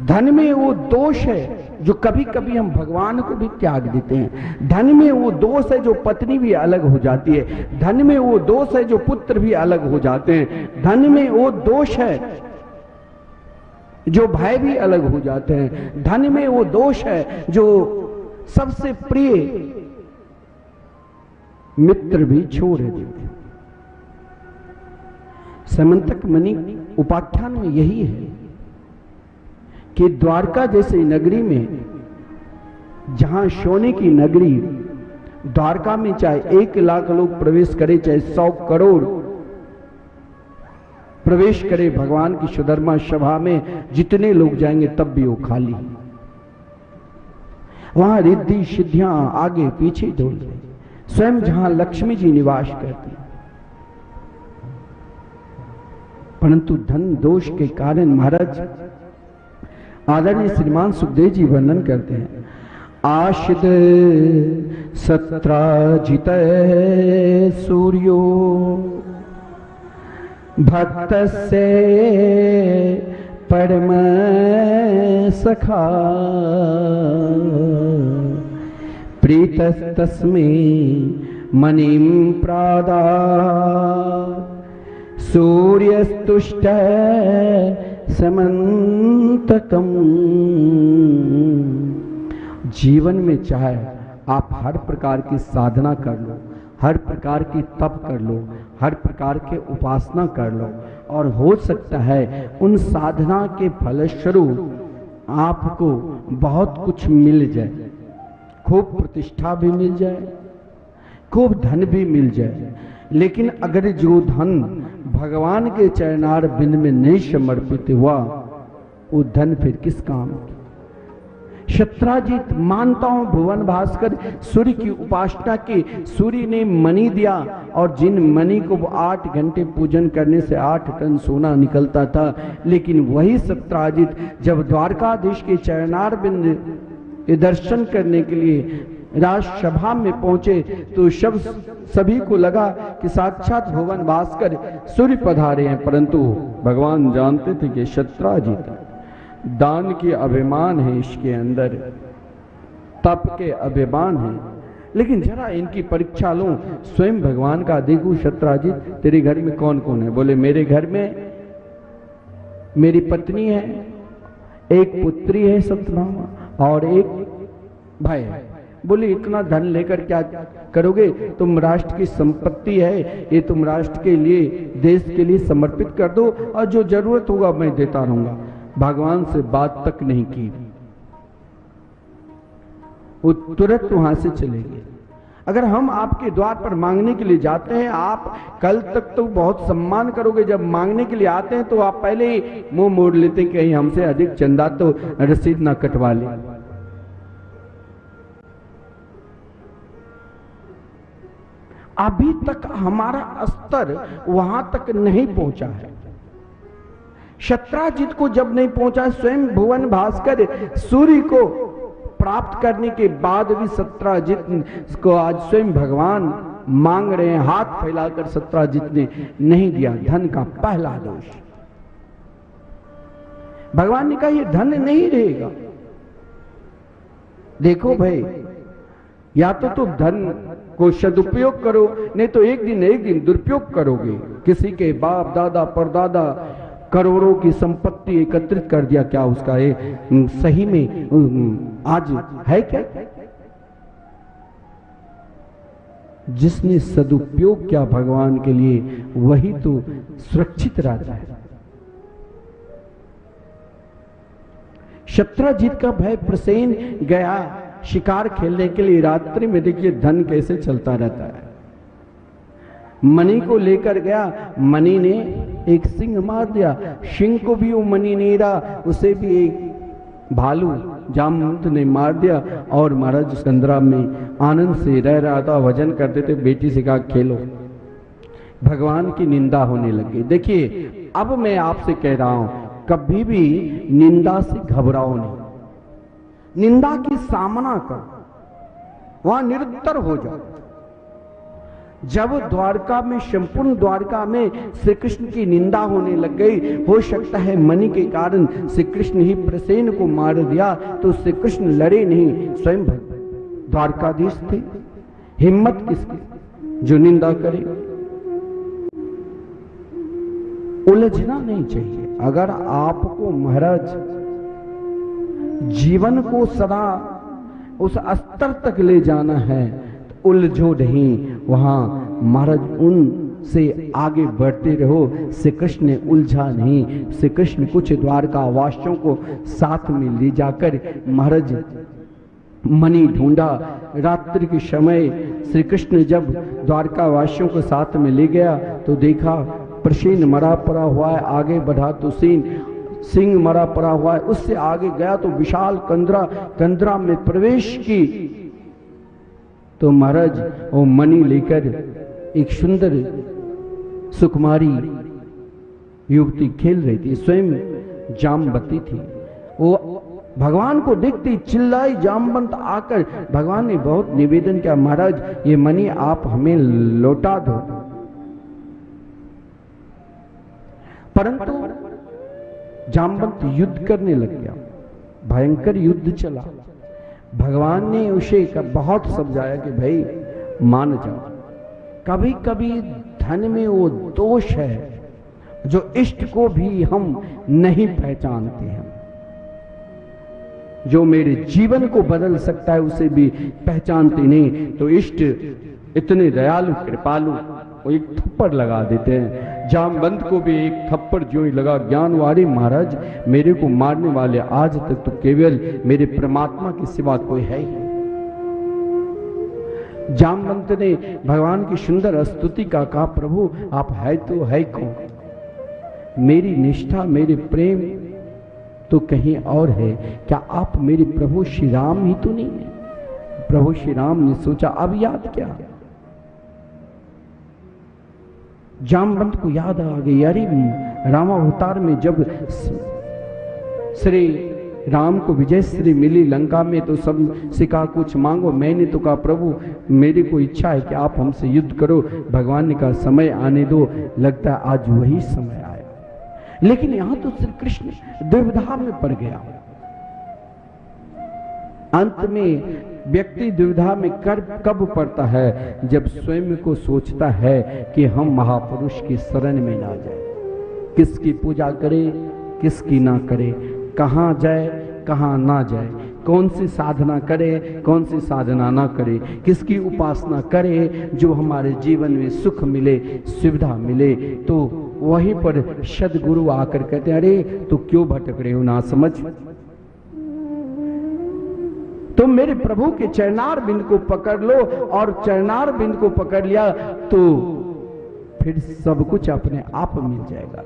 धन में वो दोष है जो कभी कभी हम भगवान को भी त्याग देते हैं। धन में वो दोष है जो पत्नी भी अलग हो जाती है। धन में वो दोष है जो पुत्र भी अलग हो जाते हैं। धन में वो दोष है जो भाई भी अलग हो जाते हैं। धन में वो दोष है जो सबसे प्रिय मित्र भी छोड़ देते हैं। समंतक मणि उपाख्यान में यही है कि द्वारका जैसे नगरी में, जहां सोने की नगरी, द्वारका में चाहे 1 लाख लोग प्रवेश करे, चाहे 100 करोड़ प्रवेश करे भगवान की सुधर्मा सभा में, जितने लोग जाएंगे तब भी वो खाली। वहां रिद्धि सिद्धियां आगे पीछे डोल रही, स्वयं जहां लक्ष्मी जी निवास करती, परंतु धन दोष के कारण महाराज आदरणीय श्रीमान सुखदेव जी वर्णन करते हैं, आशित सत्राजित सूर्यो भक्त से परम सखा प्रीतस्तस्मै मणिं प्रादात् सूर्यस्तुष्ट समन्तकम्। जीवन में चाहे आप हर प्रकार की साधना कर लो, हर प्रकार की तप कर लो, हर प्रकार के उपासना कर लो, और हो सकता है उन साधना के फलस्वरूप आपको बहुत कुछ मिल जाए, खूब प्रतिष्ठा भी मिल जाए, खूब धन भी मिल जाए, लेकिन अगर जो धन भगवान के चरणार बिंद में नहीं समर्पित हुआ, वो धन फिर किस काम की। शत्राजीत मानता हूं भुवन भास्कर सूर्य की उपासना की, सूर्य ने मणि दिया, और जिन मणि को वो 8 घंटे पूजन करने से 8 टन सोना निकलता था, लेकिन वही शत्राजीत जब द्वारकाधीश के चरणार बिंद दर्शन करने के लिए राजसभा में पहुंचे तो सभी को लगा कि साक्षात भुवन भास्कर सूर्य पधारे हैं, परंतु भगवान जानते थे कि शत्राजीत दान के अभिमान है इसके अंदर, तप के अभिमान है। लेकिन जरा इनकी परीक्षा लो, स्वयं भगवान का देखो, शत्राजीत तेरे घर में कौन कौन है? बोले मेरे घर में मेरी पत्नी है, एक पुत्री है सत्यभामा, और एक भाई है। बोले इतना धन लेकर क्या करोगे? तुम राष्ट्र की संपत्ति है, ये तुम राष्ट्र के लिए, देश के लिए समर्पित कर दो, और जो जरूरत होगा मैं देता रहूंगा। भगवान से बात तक नहीं की, वो तुरंत वहां से चले गए। अगर हम आपके द्वार पर मांगने के लिए जाते हैं, आप कल तक तो बहुत सम्मान करोगे, जब मांगने के लिए आते हैं तो आप पहले ही मुंह मोड़ लेते हैं, कहीं हमसे अधिक चंदा तो रसीद ना कटवा ले। अभी तक हमारा स्तर वहां तक नहीं पहुंचा है। शत्राजीत को जब नहीं पहुंचा, स्वयं भुवन भास्कर सूर्य को प्राप्त करने के बाद भी शत्राजीत को आज स्वयं भगवान मांग रहे हैं, हाथ फैलाकर शत्राजीत ने नहीं दिया। धन का पहला दोष। भगवान ने कहा ये धन नहीं रहेगा। देखो भाई, या तो तुम धन को सदुपयोग करो, नहीं तो एक दिन दुरुपयोग करोगे। किसी के बाप दादा परदादा करोड़ों की संपत्ति एकत्रित कर दिया, क्या उसका ये सही में आज है क्या? जिसने सदुपयोग किया भगवान के लिए, वही तो सुरक्षित रहता है। शत्राजीत का भय प्रसेन गया शिकार खेलने के लिए। रात्रि में देखिए धन कैसे चलता रहता है। मणि को लेकर गया, मणि ने एक सिंह मार दिया, सिंह को भी वो मणि नहीं रहा, उसे भी एक भालू जामवंत ने मार दिया। और महाराज संग्राम में आनंद से रह रहा था, भजन करते थे, बेटी से कहा खेलो। भगवान की निंदा होने लगी। देखिए अब मैं आपसे कह रहा हूं, कभी भी निंदा से घबराओ नहीं, निंदा की सामना करो, वहां निरुत्तर हो जाओ। जब द्वारका में, संपूर्ण द्वारका में श्री कृष्ण की निंदा होने लग गई, हो सकता है मणि के कारण श्री कृष्ण ही प्रसेन को मार दिया, तो श्री कृष्ण लड़े नहीं, स्वयं द्वारकाधीश थे। हिम्मत किसकी जो निंदा करे? उलझना नहीं चाहिए। अगर आपको महाराज जीवन को सदा उस स्तर तक ले जाना है, उलझो नहीं, वहां महाराज उनसे आगे बढ़ते रहो। श्री कृष्ण ने उलझा नहीं। श्री कृष्ण कुछ द्वारका वासियों को साथ में ले जाकर महाराज मणि ढूंढा। रात्रि के समय श्री कृष्ण जब द्वारका वासियों को साथ में ले गया तो देखा प्रसेन मरा पड़ा हुआ है, आगे बढ़ा तो सिंह मरा पड़ा हुआ है, उससे आगे गया तो विशाल कंदरा में प्रवेश की तो महाराज वो मणि लेकर एक सुंदर सुकुमारी युवती खेल रही थी, स्वयं जामवती थी। वो भगवान को देखती चिल्लाई, जामवंत आकर भगवान ने बहुत निवेदन किया, महाराज ये मणि आप हमें लौटा दो। परंतु जामवंत युद्ध करने लग गया, भयंकर युद्ध चला। भगवान ने उसे बहुत समझाया कि भाई मान जाओ, कभी कभी धन में वो दोष है जो इष्ट को भी हम नहीं पहचानते हैं। जो मेरे जीवन को बदल सकता है उसे भी पहचानते नहीं। तो इष्ट इतने दयालु कृपालु, वो एक थप्पड़ लगा देते हैं। जामवंत को भी एक थप्पड़ जो ही लगा, ज्ञानवारी महाराज मेरे को मारने वाले आज तक तो केवल मेरे परमात्मा के सिवा कोई है ही। जामवंत ने भगवान की सुंदर स्तुति का कहा, प्रभु आप है तो है कौन? मेरी निष्ठा मेरे प्रेम तो कहीं और है, क्या आप मेरे प्रभु श्री राम ही तो नहीं है? प्रभु श्री राम ने सोचा अब याद क्या? जामवंत को याद आ गई, अरे रामावतार में जब श्री राम को विजय श्री मिली लंका में तो सब से कहा कुछ मांगो। मैंने तो कहा प्रभु मेरी को इच्छा है कि आप हमसे युद्ध करो। भगवान ने कहा समय आने दो, लगता है आज वही समय आया। लेकिन यहां तो श्री कृष्ण दुविधा में पड़ गया। अंत में व्यक्ति दुविधा में कब पड़ता है? जब स्वयं को सोचता है कि हम महापुरुष की शरण में ना जाए, किसकी पूजा करे किसकी ना करे, कहां जाए कहां ना जाए, कौन सी साधना करे कौन सी साधना ना करे, किसकी उपासना करे जो हमारे जीवन में सुख मिले सुविधा मिले। तो वहीं पर सद्गुरु आकर कहते हैं, अरे तो क्यों भटक रहे हो ना समझ? तुम मेरे प्रभु के चरणार बिंद को पकड़ लो, और चरणार बिंद को पकड़ लिया तो फिर सब कुछ अपने आप मिल जाएगा।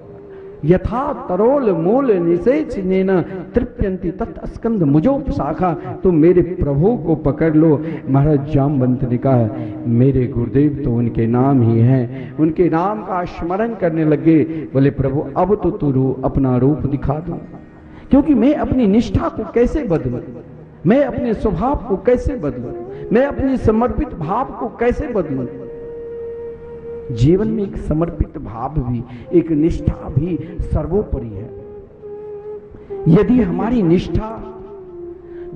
यथा तरोल मूल निषेचनेन तृप्यन्ति तत् स्कंद मुजोप शाखा। तो मेरे प्रभु को पकड़ लो। महाराज जामवंत ने कहा मेरे गुरुदेव तो उनके नाम ही हैं, उनके नाम का स्मरण करने लगे। बोले प्रभु अब तो तू अपना रूप दिखा दो, क्योंकि मैं अपनी निष्ठा को कैसे बदलूं, मैं अपने स्वभाव को कैसे बदलूं, मैं अपने समर्पित भाव को कैसे बदलूं। जीवन में एक समर्पित भाव भी, एक निष्ठा भी सर्वोपरि है। यदि हमारी निष्ठा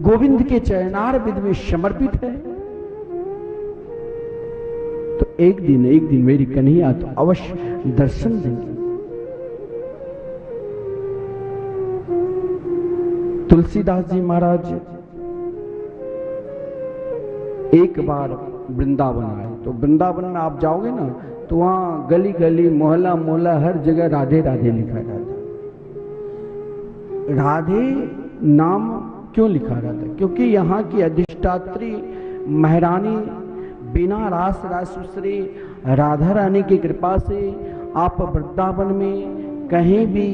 गोविंद के चरणार विद में समर्पित है तो एक दिन मेरी कन्हैया तो अवश्य दर्शन देंगे। तुलसीदास जी महाराज एक बार वृंदावन आए। तो वृंदावन में आप जाओगे ना तो वहां गली गली मोहल्ला मोहल्ला हर जगह राधे राधे लिखा रहता। राधे नाम क्यों लिखा रहता? क्योंकि यहाँ की अधिष्ठात्री महारानी बिना रास रासुश्री राधा रानी की कृपा से आप वृंदावन में कहीं भी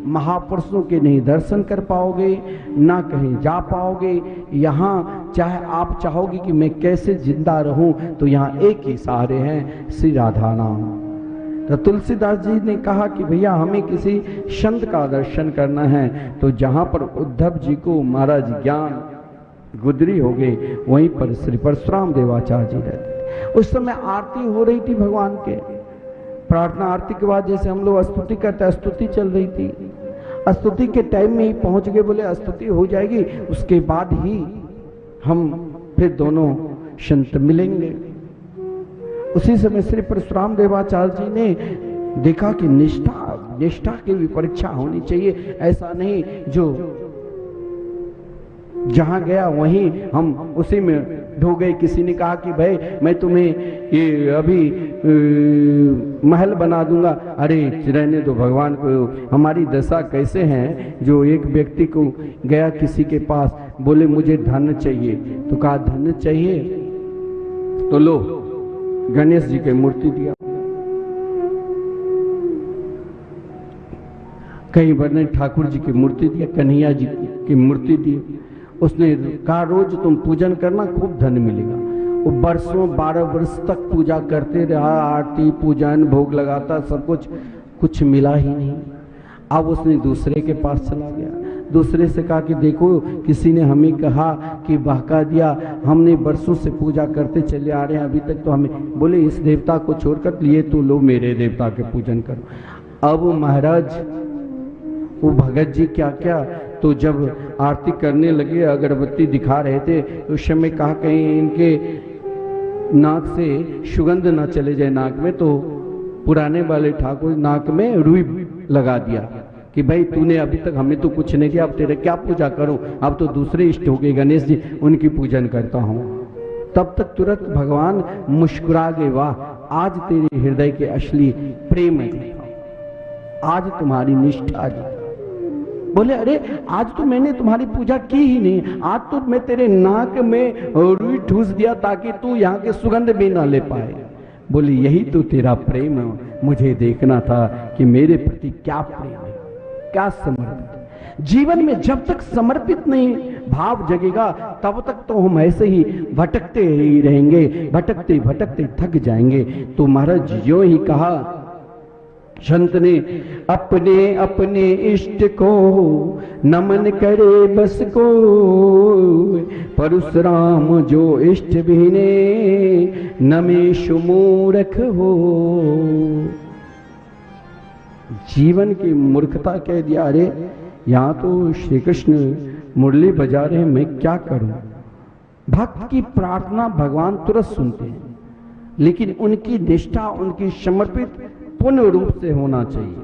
महापुरुषों के नहीं दर्शन कर पाओगे, ना कहीं जा पाओगे। यहाँ चाहे आप चाहोगे कि मैं कैसे जिंदा रहूं तो यहाँ एक ही सहारे हैं, श्री राधा नाम। तो तुलसीदास जी ने कहा कि भैया हमें किसी संत का दर्शन करना है। तो जहाँ पर उद्धव जी को महाराज ज्ञान गुदरी हो गई वहीं पर श्री परशुराम देवाचार्य जी रहते थे। उस समय आरती हो रही थी भगवान के, प्रार्थना आरती के बाद जैसे हम लोग स्तुति करते हैं, स्तुति चल रही थी। स्तुति के टाइम में ही पहुंच गए, बोले स्तुति हो जाएगी उसके बाद ही हम फिर दोनों संत मिलेंगे। उसी समय श्री परशुराम देवाचार्य जी ने देखा कि निष्ठा की भी परीक्षा होनी चाहिए। ऐसा नहीं जो जहां गया वहीं हम उसी में ढो गए। किसी ने कहा कि भाई मैं तुम्हें ये अभी महल बना दूंगा। अरे रहने दो, भगवान को हमारी दशा कैसे है। जो एक व्यक्ति को गया किसी के पास, बोले मुझे धन चाहिए। तो कहा धन चाहिए तो लो गणेश जी की मूर्ति दिया, कहीं बने ठाकुर जी की मूर्ति दिया, कन्हैया जी की मूर्ति दी। उसने कहा रोज तुम पूजन करना खूब धन मिलेगा। वो वर्षों 12 वर्ष तक पूजा करते रहा, आरती पूजन भोग लगाता, सब कुछ मिला ही नहीं। अब उसने दूसरे के पास चला गया, दूसरे से कहा कि देखो किसी ने हमें कहा कि बहका दिया, हमने वर्षों से पूजा करते चले आ रहे हैं अभी तक तो हमें। बोले इस देवता को छोड़कर लिए तो लो मेरे देवता के पूजन करो। अब महाराज वो भगत जी क्या क्या तो जब आरती करने लगे, अगरबत्ती दिखा रहे थे, तो उस समय कहा कहीं इनके नाक से सुगंध ना चले जाए नाक में, तो पुराने वाले ठाकुर नाक में रुई लगा दिया कि भाई तूने अभी तक हमें तो कुछ नहीं दिया, अब तेरे क्या पूजा करूं, अब तो दूसरे इष्ट हो गए गणेश जी, उनकी पूजन करता हूं। तब तक तुरंत भगवान मुस्कुरा गए, वाह आज तेरे हृदय के असली प्रेम है, आज तुम्हारी निष्ठा जी। बोले अरे आज तो मैंने तुम्हारी पूजा की ही नहीं, आज तो मैं तेरे नाक में रुई ठूस दिया ताकि तू यहाँ के सुगंध भी ना ले पाए। बोले यही तो तेरा प्रेम है, मुझे देखना था कि मेरे प्रति क्या प्रेम है, क्या समर्पित। जीवन में जब तक समर्पित नहीं भाव जगेगा तब तक तो हम ऐसे ही भटकते ही रहेंगे, भटकते भटकते थक जाएंगे। तो महाराज जो ही कहा संत ने, अपने अपने इष्ट को नमन करे बस को, परशुराम जो इष्ट बिने नमेशु मूर्ख हो। जीवन की मूर्खता कह दिया, अरे यहाँ तो श्री कृष्ण मुरली बजा रहे हैं, मैं क्या करूं। भक्त की प्रार्थना भगवान तुरंत सुनते हैं, लेकिन उनकी निष्ठा, उनकी समर्पित पूर्ण रूप से होना चाहिए,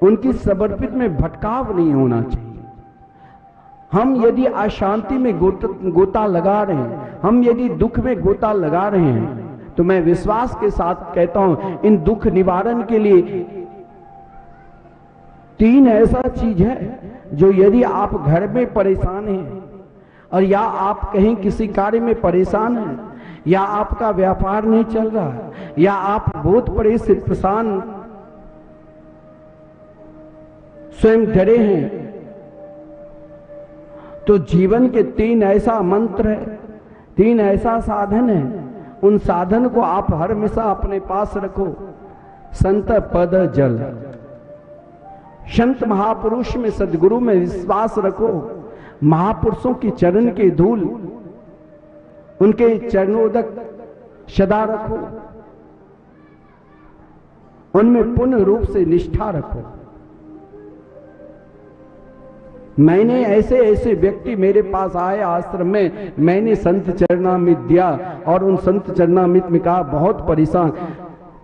उनकी समर्पित में भटकाव नहीं होना चाहिए। हम यदि अशांति में गोता लगा रहे हैं, हम यदि दुख में गोता लगा रहे हैं, तो मैं विश्वास के साथ कहता हूं इन दुख निवारण के लिए 3 ऐसा चीज है जो यदि आप घर में परेशान हैं, और या आप कहीं किसी कार्य में परेशान हैं, या आपका व्यापार नहीं चल रहा है, या आप बहुत परेशान स्वयं डरे हैं, तो जीवन के 3 ऐसा मंत्र है, 3 ऐसा साधन है, उन साधन को आप हर हमेशा अपने पास रखो। संत पद जल, संत महापुरुष में सदगुरु में विश्वास रखो, महापुरुषों की चरण की धूल, उनके चरणोदक सदा रखो, उनमें पूर्ण रूप से निष्ठा रखो। मैंने ऐसे ऐसे व्यक्ति मेरे पास आए आश्रम में, मैंने संत चरणामृत दिया और उन संत चरणामृत में कहा बहुत परेशान,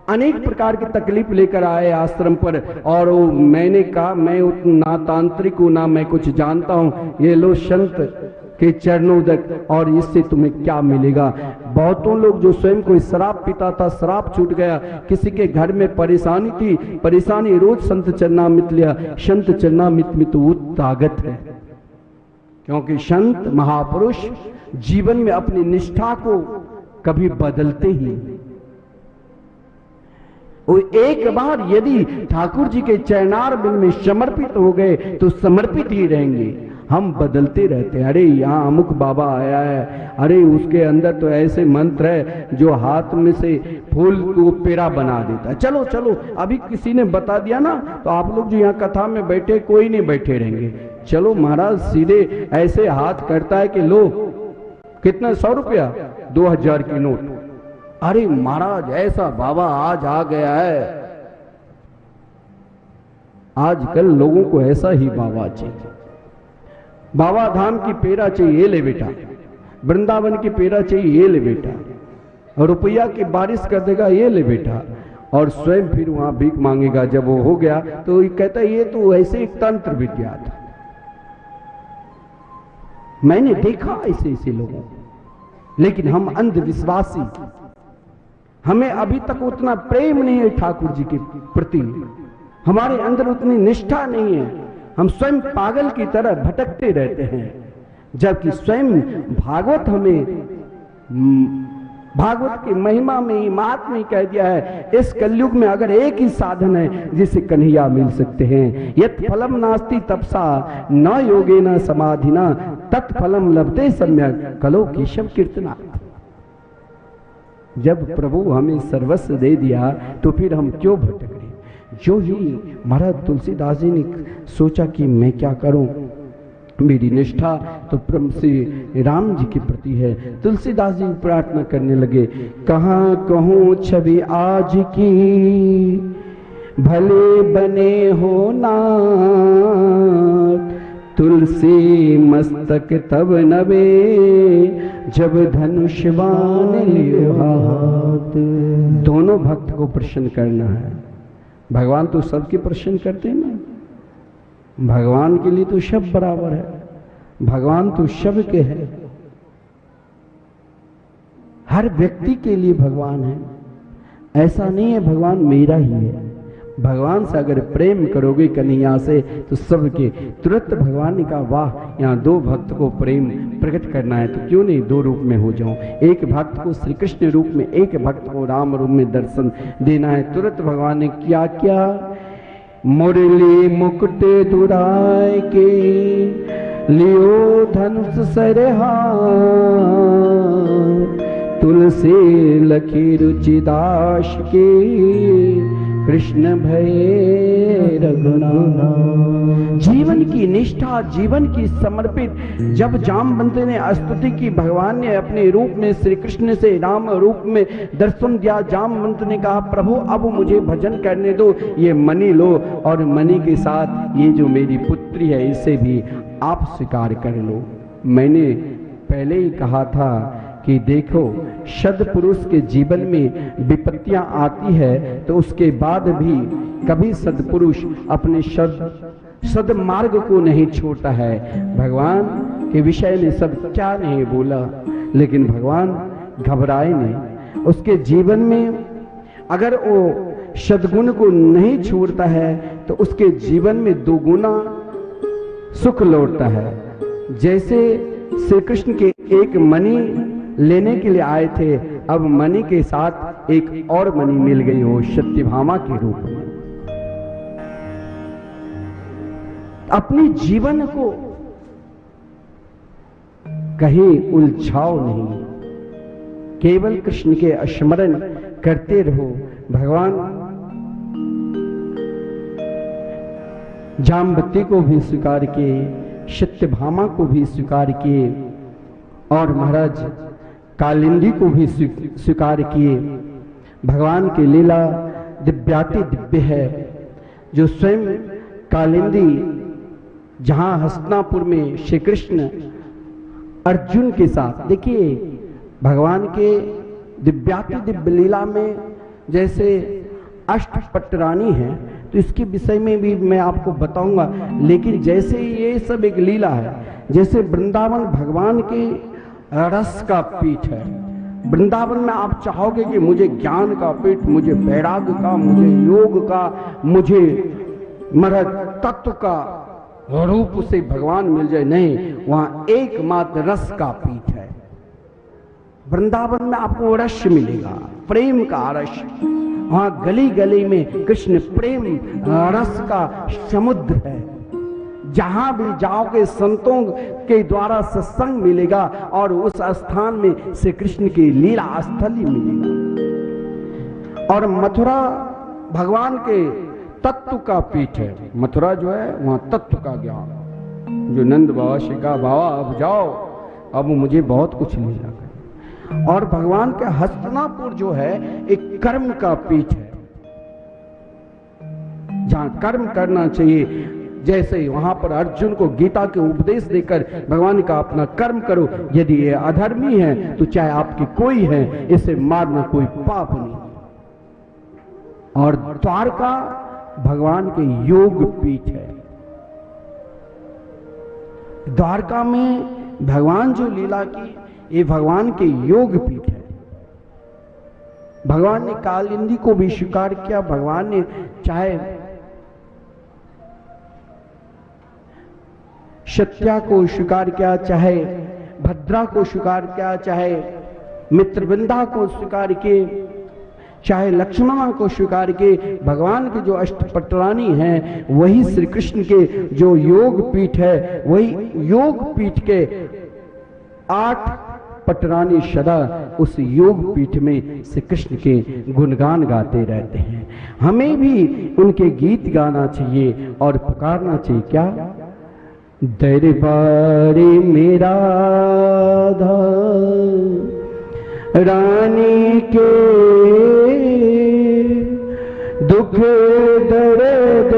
अनेक प्रकार की तकलीफ लेकर आए आश्रम पर, और मैंने कहा मैं ना तांत्रिक हूं ना मैं कुछ जानता हूं, ये लो संत के चरणोदक, और इससे तुम्हें क्या मिलेगा। बहुतों लोग जो स्वयं कोई शराब पीता था, शराब छूट गया, किसी के घर में परेशानी थी, परेशानी रोज संत चरणामृत लिया। संत चरणामृत में तो वो ताकत है, क्योंकि संत महापुरुष जीवन में अपनी निष्ठा को कभी बदलते ही। वो एक बार यदि ठाकुर जी के चरणार बिंद में समर्पित हो गए तो समर्पित ही रहेंगे। हम बदलते रहते हैं, अरे यहाँ अमुक बाबा आया है, अरे उसके अंदर तो ऐसे मंत्र है जो हाथ में से फूल को पेड़ा बना देता है, चलो चलो अभी किसी ने बता दिया ना, तो आप लोग जो यहाँ कथा में बैठे कोई नहीं बैठे रहेंगे, चलो महाराज सीधे ऐसे हाथ करता है कि लो कितना 100 रुपया 2000 की नोट, अरे महाराज ऐसा बाबा आज आ गया है। आजकल लोगों को ऐसा ही बाबा चाहिए, बाबा धाम की पेड़ा चाहिए, ये ले बेटा, वृंदावन की पेड़ा चाहिए, ये ले बेटा, और रुपया की बारिश कर देगा, ये ले बेटा, और स्वयं फिर वहां भीख मांगेगा। जब वो हो गया तो ये कहता है ये तो ऐसे एक तंत्र विद्या था। मैंने देखा ऐसे ऐसे लोगों को, लेकिन हम अंधविश्वासी, हमें अभी तक उतना प्रेम नहीं है ठाकुर जी के प्रति, हमारे अंदर उतनी निष्ठा नहीं है, हम स्वयं पागल की तरह भटकते रहते हैं, जबकि स्वयं भागवत हमें भागवत की महिमा में ही महात्मा ही कह दिया है, इस कलयुग में अगर एक ही साधन है जिसे कन्हैया मिल सकते हैं, यत् फलम नास्ति तपसा न योगेन समाधिना तत्फलम लभते सम्यक कलो केशव कीर्तना। जब प्रभु हमें सर्वस्व दे दिया तो फिर हम क्यों भटक रहे। जो ही महाराज तुलसीदास जी ने सोचा कि मैं क्या करूं, मेरी निष्ठा तो परम श्री राम जी के प्रति है। तुलसीदास जी प्रार्थना करने लगे, कहाँ कहूँ छवि आज की भले बने हो नाथ, तुलसी मस्तक तब नवे, जब धनुष बाण लियो हाथ। दोनों भक्त को प्रसन्न करना है। भगवान तो सबके प्रसन्न करते हैं ना, भगवान के लिए तो सब बराबर है, भगवान तो सबके है, हर व्यक्ति के लिए भगवान है। ऐसा नहीं है भगवान मेरा ही है। भगवान से अगर प्रेम करोगे कन्हैया से तो सबके। तुरंत भगवान ने कहा वाह, यहाँ दो भक्त को प्रेम प्रकट करना है तो क्यों नहीं दो रूप में हो जाऊं। एक भक्त को श्री कृष्ण रूप में, एक भक्त को राम रूप में दर्शन देना है। तुरंत भगवान ने क्या किया, मुरली मुकुट दुराय के, लियो धनुष सरहार, तुलसी लखी रुचिदास के, कृष्ण भय रघुनाथ। जीवन की निष्ठा, जीवन की समर्पित, जब जामवंत ने स्तुति की, भगवान ने अपने रूप में श्री कृष्ण से राम रूप में दर्शन दिया। जामवंत ने कहा प्रभु अब मुझे भजन करने दो, ये मणि लो और मणि के साथ ये जो मेरी पुत्री है इसे भी आप स्वीकार कर लो। मैंने पहले ही कहा था कि देखो सद्पुरुष के जीवन में विपत्तियां आती है तो उसके बाद भी कभी सद्पुरुष अपने सद्मार्ग को नहीं छोड़ता है। भगवान के विषय में सब क्या नहीं बोला, लेकिन भगवान घबराए नहीं। उसके जीवन में अगर वो सद्गुण को नहीं छोड़ता है तो उसके जीवन में दोगुना सुख लौटता है। जैसे श्री कृष्ण के एक मणि लेने के लिए आए थे, अब मणि के साथ एक और मणि मिल गई हो सत्यभामा के रूप में। अपने जीवन को कहीं उलझाओ नहीं, केवल कृष्ण के स्मरण करते रहो। भगवान जाम्बती को भी स्वीकार किए, सत्यभामा को भी स्वीकार किए और महाराज कालिंदी को भी स्वीकार किए। भगवान की लीला दिव्याति दिव्य है। जो स्वयं कालिंदी जहां हस्तिनापुर में श्री कृष्ण अर्जुन के साथ, देखिए भगवान के दिव्याति दिव्य लीला में जैसे अष्टपटरानी है तो इसके विषय में भी मैं आपको बताऊंगा। लेकिन जैसे ये सब एक लीला है, जैसे वृंदावन भगवान के रस का पीठ है। वृंदावन में आप चाहोगे कि मुझे ज्ञान का पीठ, मुझे वैराग्य का, मुझे योग का, मुझे महाराज तत्व का रूप से भगवान मिल जाए, नहीं, वहां एकमात्र रस का पीठ है। वृंदावन में आपको रस मिलेगा, प्रेम का रस। वहां गली गली में कृष्ण प्रेम रस का समुद्र है। जहां भी जाओगे संतों के द्वारा सत्संग मिलेगा और उस स्थान में श्री कृष्ण की लीला स्थली मिलेगा। और मथुरा भगवान के तत्व का पीठ है। मथुरा जो है वहां तत्व का ज्ञान, जो नंद बाबा शिका बाबा अब जाओ, अब मुझे बहुत कुछ लीला कर। और भगवान के हस्तिनापुर जो है एक कर्म का पीठ है, जहां कर्म करना चाहिए। जैसे वहां पर अर्जुन को गीता के उपदेश देकर भगवान का अपना कर्म करो, यदि ये अधर्मी है तो चाहे आपकी कोई है, इसे मारना कोई पाप नहीं। और द्वारका भगवान के योग पीठ है। द्वारका में भगवान जो लीला की, ये भगवान के योग पीठ है। भगवान ने कालिंदी को भी स्वीकार किया। भगवान ने चाहे सत्या को स्वीकार किया, चाहे भद्रा को स्वीकार किया, चाहे मित्रवृंदा को स्वीकार किए, चाहे लक्ष्मणा को स्वीकार किए। भगवान के जो अष्टपटरानी हैं वही श्री कृष्ण के जो योग पीठ है, वही योग पीठ के 8 पटरानी सदा उस योग पीठ में श्री कृष्ण के गुणगान गाते रहते हैं। हमें भी उनके गीत गाना चाहिए और पुकारना चाहिए। क्या दरबारे मेरा रानी के दुख दर्द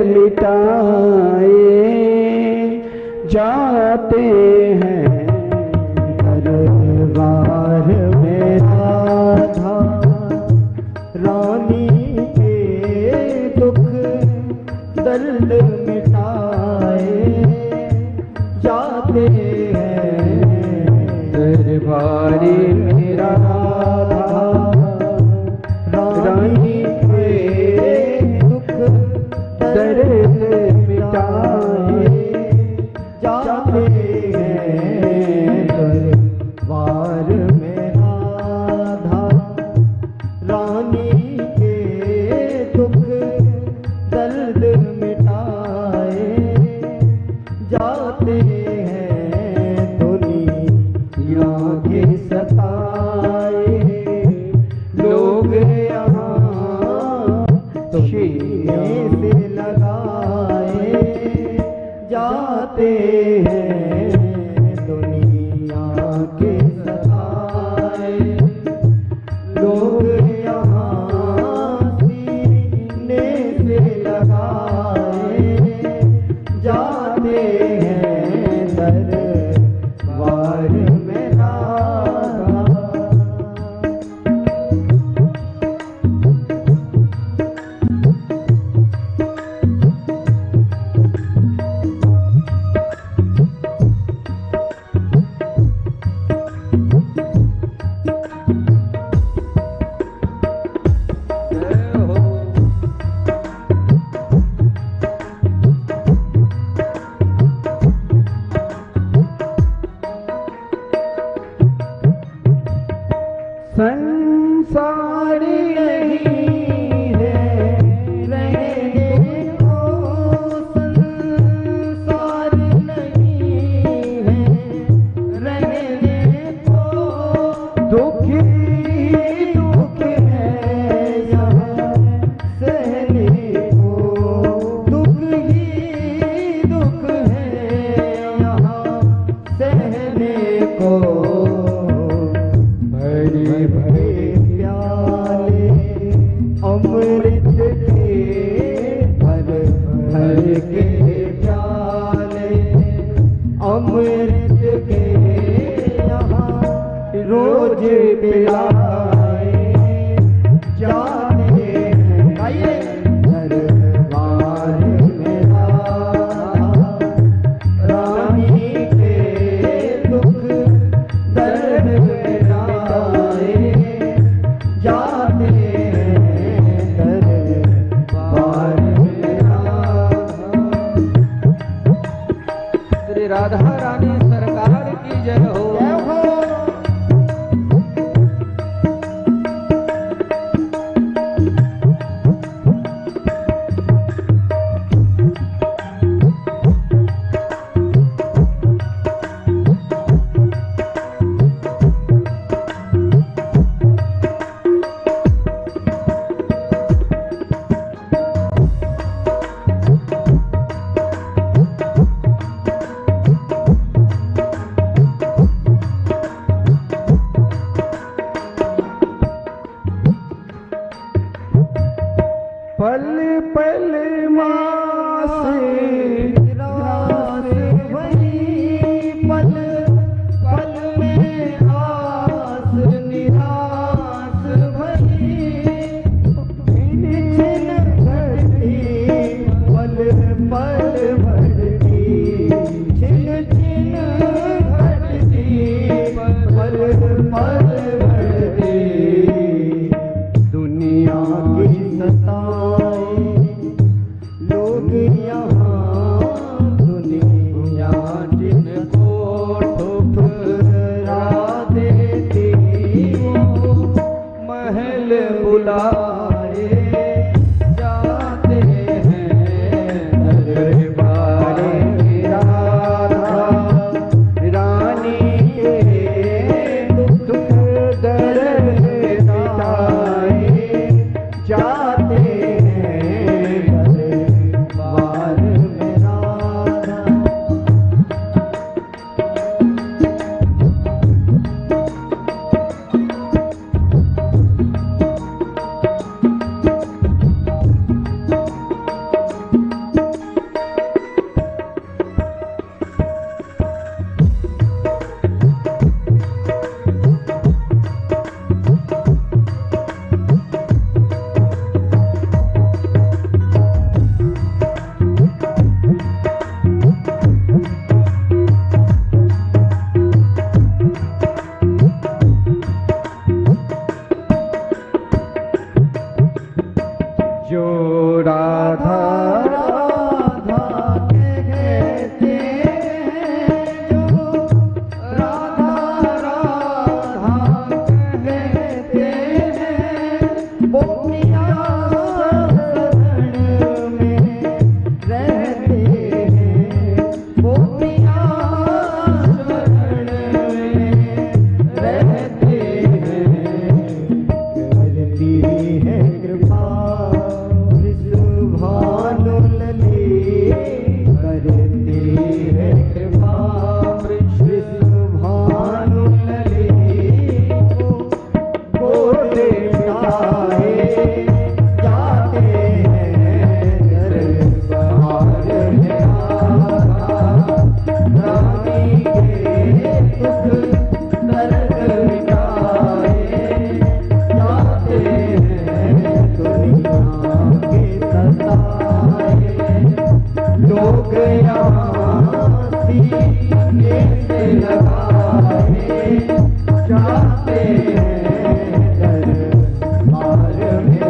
मिटाए, रानी के दुख दर्द मिटाए जाते हैं दरबार में राधा रानी के दुख दर्द मिटाए जाते हैं दरबार में राधा रानी के दुख दर्द मिटाए जाते हैं दुनिया के सताए लोग यहाँ सीने से लगाए जाते हैं दुनिया के सताए लोग यहाँ सीने से लगाए जाते हैं दरबार में राधा संसार नहीं है रहने को संसार नहीं है रहने को दुख दुख है यहाँ सहने को दुख ही दुख है यहाँ सहने को भरे भरे प्याले अमृत के भर भर के प्याले अमृत के यहाँ रोज पिलाए जाते हैं दरबार में राधा रानी के दुख दर्द मिटाए जाते हैं दरबार में राधा श्री राधा रानी सरकार की जय हो। जय हो। पल पल मास रास वही पल पल में आस निरास वही छिन छिन घटती पल पल बढ़ती छिन छिन घटती पल पल बढ़ती दुनिया की सताए लोग यहाँ दुनिया जिनको ठुकरा देती वो महल बुलाए जाते हैं दरबार में राधा रानी के दुख दर्द मिटाए जाते हैं दरबार में राधा जो राधा राधा कहते हैं, जो राधा राधा कहते हैं, वो पिया शरण में रहते हैं, वो पिया शरण में रहते हैं। करती है कृपा भानु लले, करती है कृपा भानु लले, गोदे उठाए जाते हैं दरबार में रानी के दुख दर्द मिटाए जाते हैं दुनिया के सताए लोग यहाँ सीने से लगाए जाते हैं दरबार में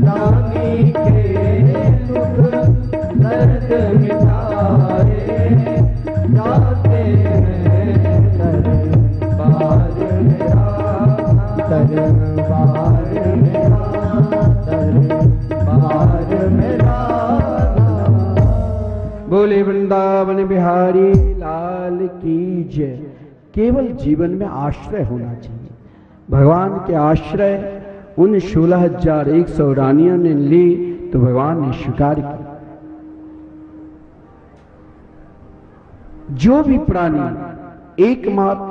रानी के दुख दर्द मिटाए जाते हैं दरबार में दरबार में बोले वृंदावन बिहारी लाल की जय। केवल जीवन में आश्रय होना चाहिए। भगवान के आश्रय उन 16,100 रानियों ने ली तो भगवान ने स्वीकार किया। जो भी प्राणी एकमात्र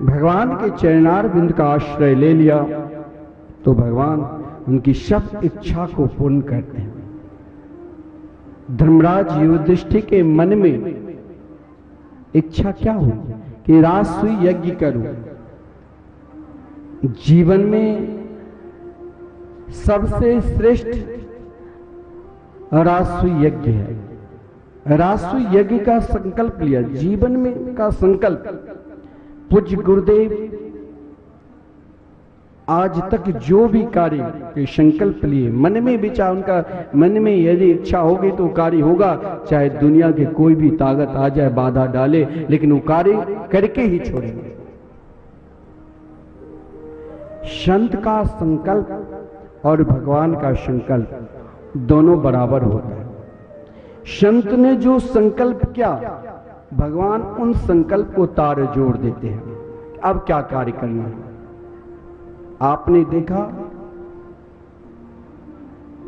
भगवान के चरणार बिंद का आश्रय ले लिया तो भगवान उनकी सब इच्छा को पूर्ण करते हैं। धर्मराज युधिष्ठिर के मन में इच्छा क्या हुई कि राजसूय यज्ञ करूं। जीवन में सबसे श्रेष्ठ राजसूय यज्ञ है। राजसूय यज्ञ का संकल्प लिया, जीवन में का संकल्प। पूज्य गुरुदेव आज तक जो भी कार्य के संकल्प लिए मन में विचार, उनका मन में यदि इच्छा होगी तो कार्य होगा, चाहे दुनिया के कोई भी ताकत आ जाए बाधा डाले, लेकिन वो कार्य करके ही छोड़ेंगे। संत का संकल्प और भगवान का संकल्प दोनों बराबर होता है। संत ने जो संकल्प किया, भगवान उन संकल्प को तार जोड़ देते हैं। अब क्या कार्य करना है? आपने देखा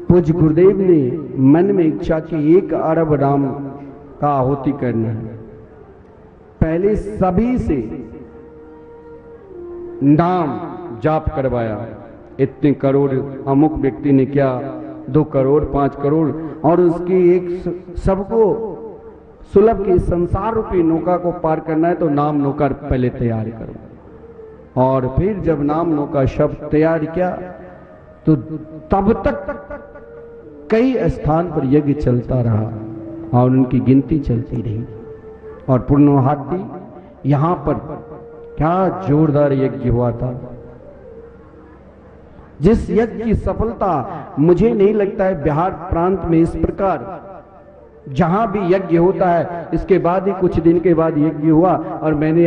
पूज्य गुरुदेव ने मन में इच्छा की 1 अरब राम का आहुति करना है। पहले सभी से नाम जाप करवाया। इतने करोड़ अमुक व्यक्ति ने क्या, 2 करोड़ 5 करोड़, और उसकी एक सबको सुलभ की संसार रूपी नौका को पार करना है तो नाम नौका पहले तैयार करो। और फिर जब नाम नौका शब्द तैयार किया तो तब तक कई स्थान पर यज्ञ चलता रहा और उनकी गिनती चलती रही। और पूर्णहाटी यहां पर क्या जोरदार यज्ञ हुआ था। जिस यज्ञ की सफलता मुझे नहीं लगता है बिहार प्रांत में इस प्रकार जहां भी यज्ञ होता है, इसके बाद ही कुछ दिन के बाद यज्ञ हुआ और मैंने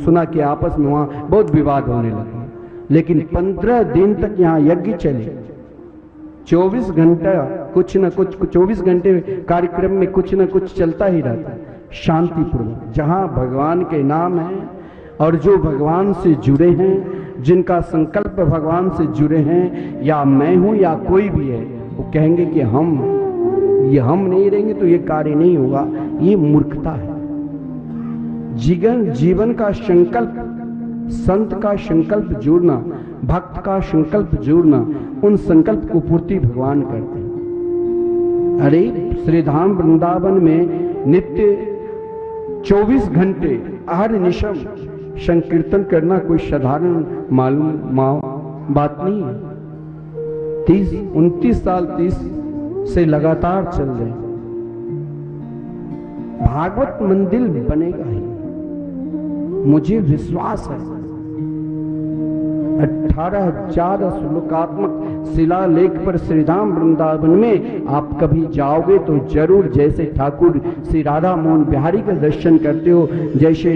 सुना कि आपस में वहां बहुत विवाद होने लगे। लेकिन 15 दिन तक यहाँ यज्ञ चले, 24 घंटा कुछ न कुछ, 24 घंटे कार्यक्रम में कुछ न कुछ चलता ही रहता, शांतिपूर्वक। जहां भगवान के नाम है और जो भगवान से जुड़े हैं, जिनका संकल्प भगवान से जुड़े हैं, या मैं हूं या कोई भी है, वो कहेंगे कि हम नहीं रहेंगे तो ये कार्य नहीं होगा। ये मूर्खता है। जीवन का संकल्प, संत का संकल्प जोड़ना, भक्त का संकल्प जोड़ना, उन संकल्प को पूर्ति भगवान करते हैं। अरे श्रीधाम वृंदावन में नित्य 24 घंटे हर निशम संकीर्तन करना कोई साधारण बात नहीं है। 29 साल 30 से लगातार चल रहे। भागवत मंदिर बनेगा ही, मुझे विश्वास है। 18,000 श्लोकात्मक शिलालेख पर श्रीधाम वृंदावन में आप कभी जाओगे तो जरूर, जैसे ठाकुर श्री राधा मोहन बिहारी के दर्शन करते हो, जैसे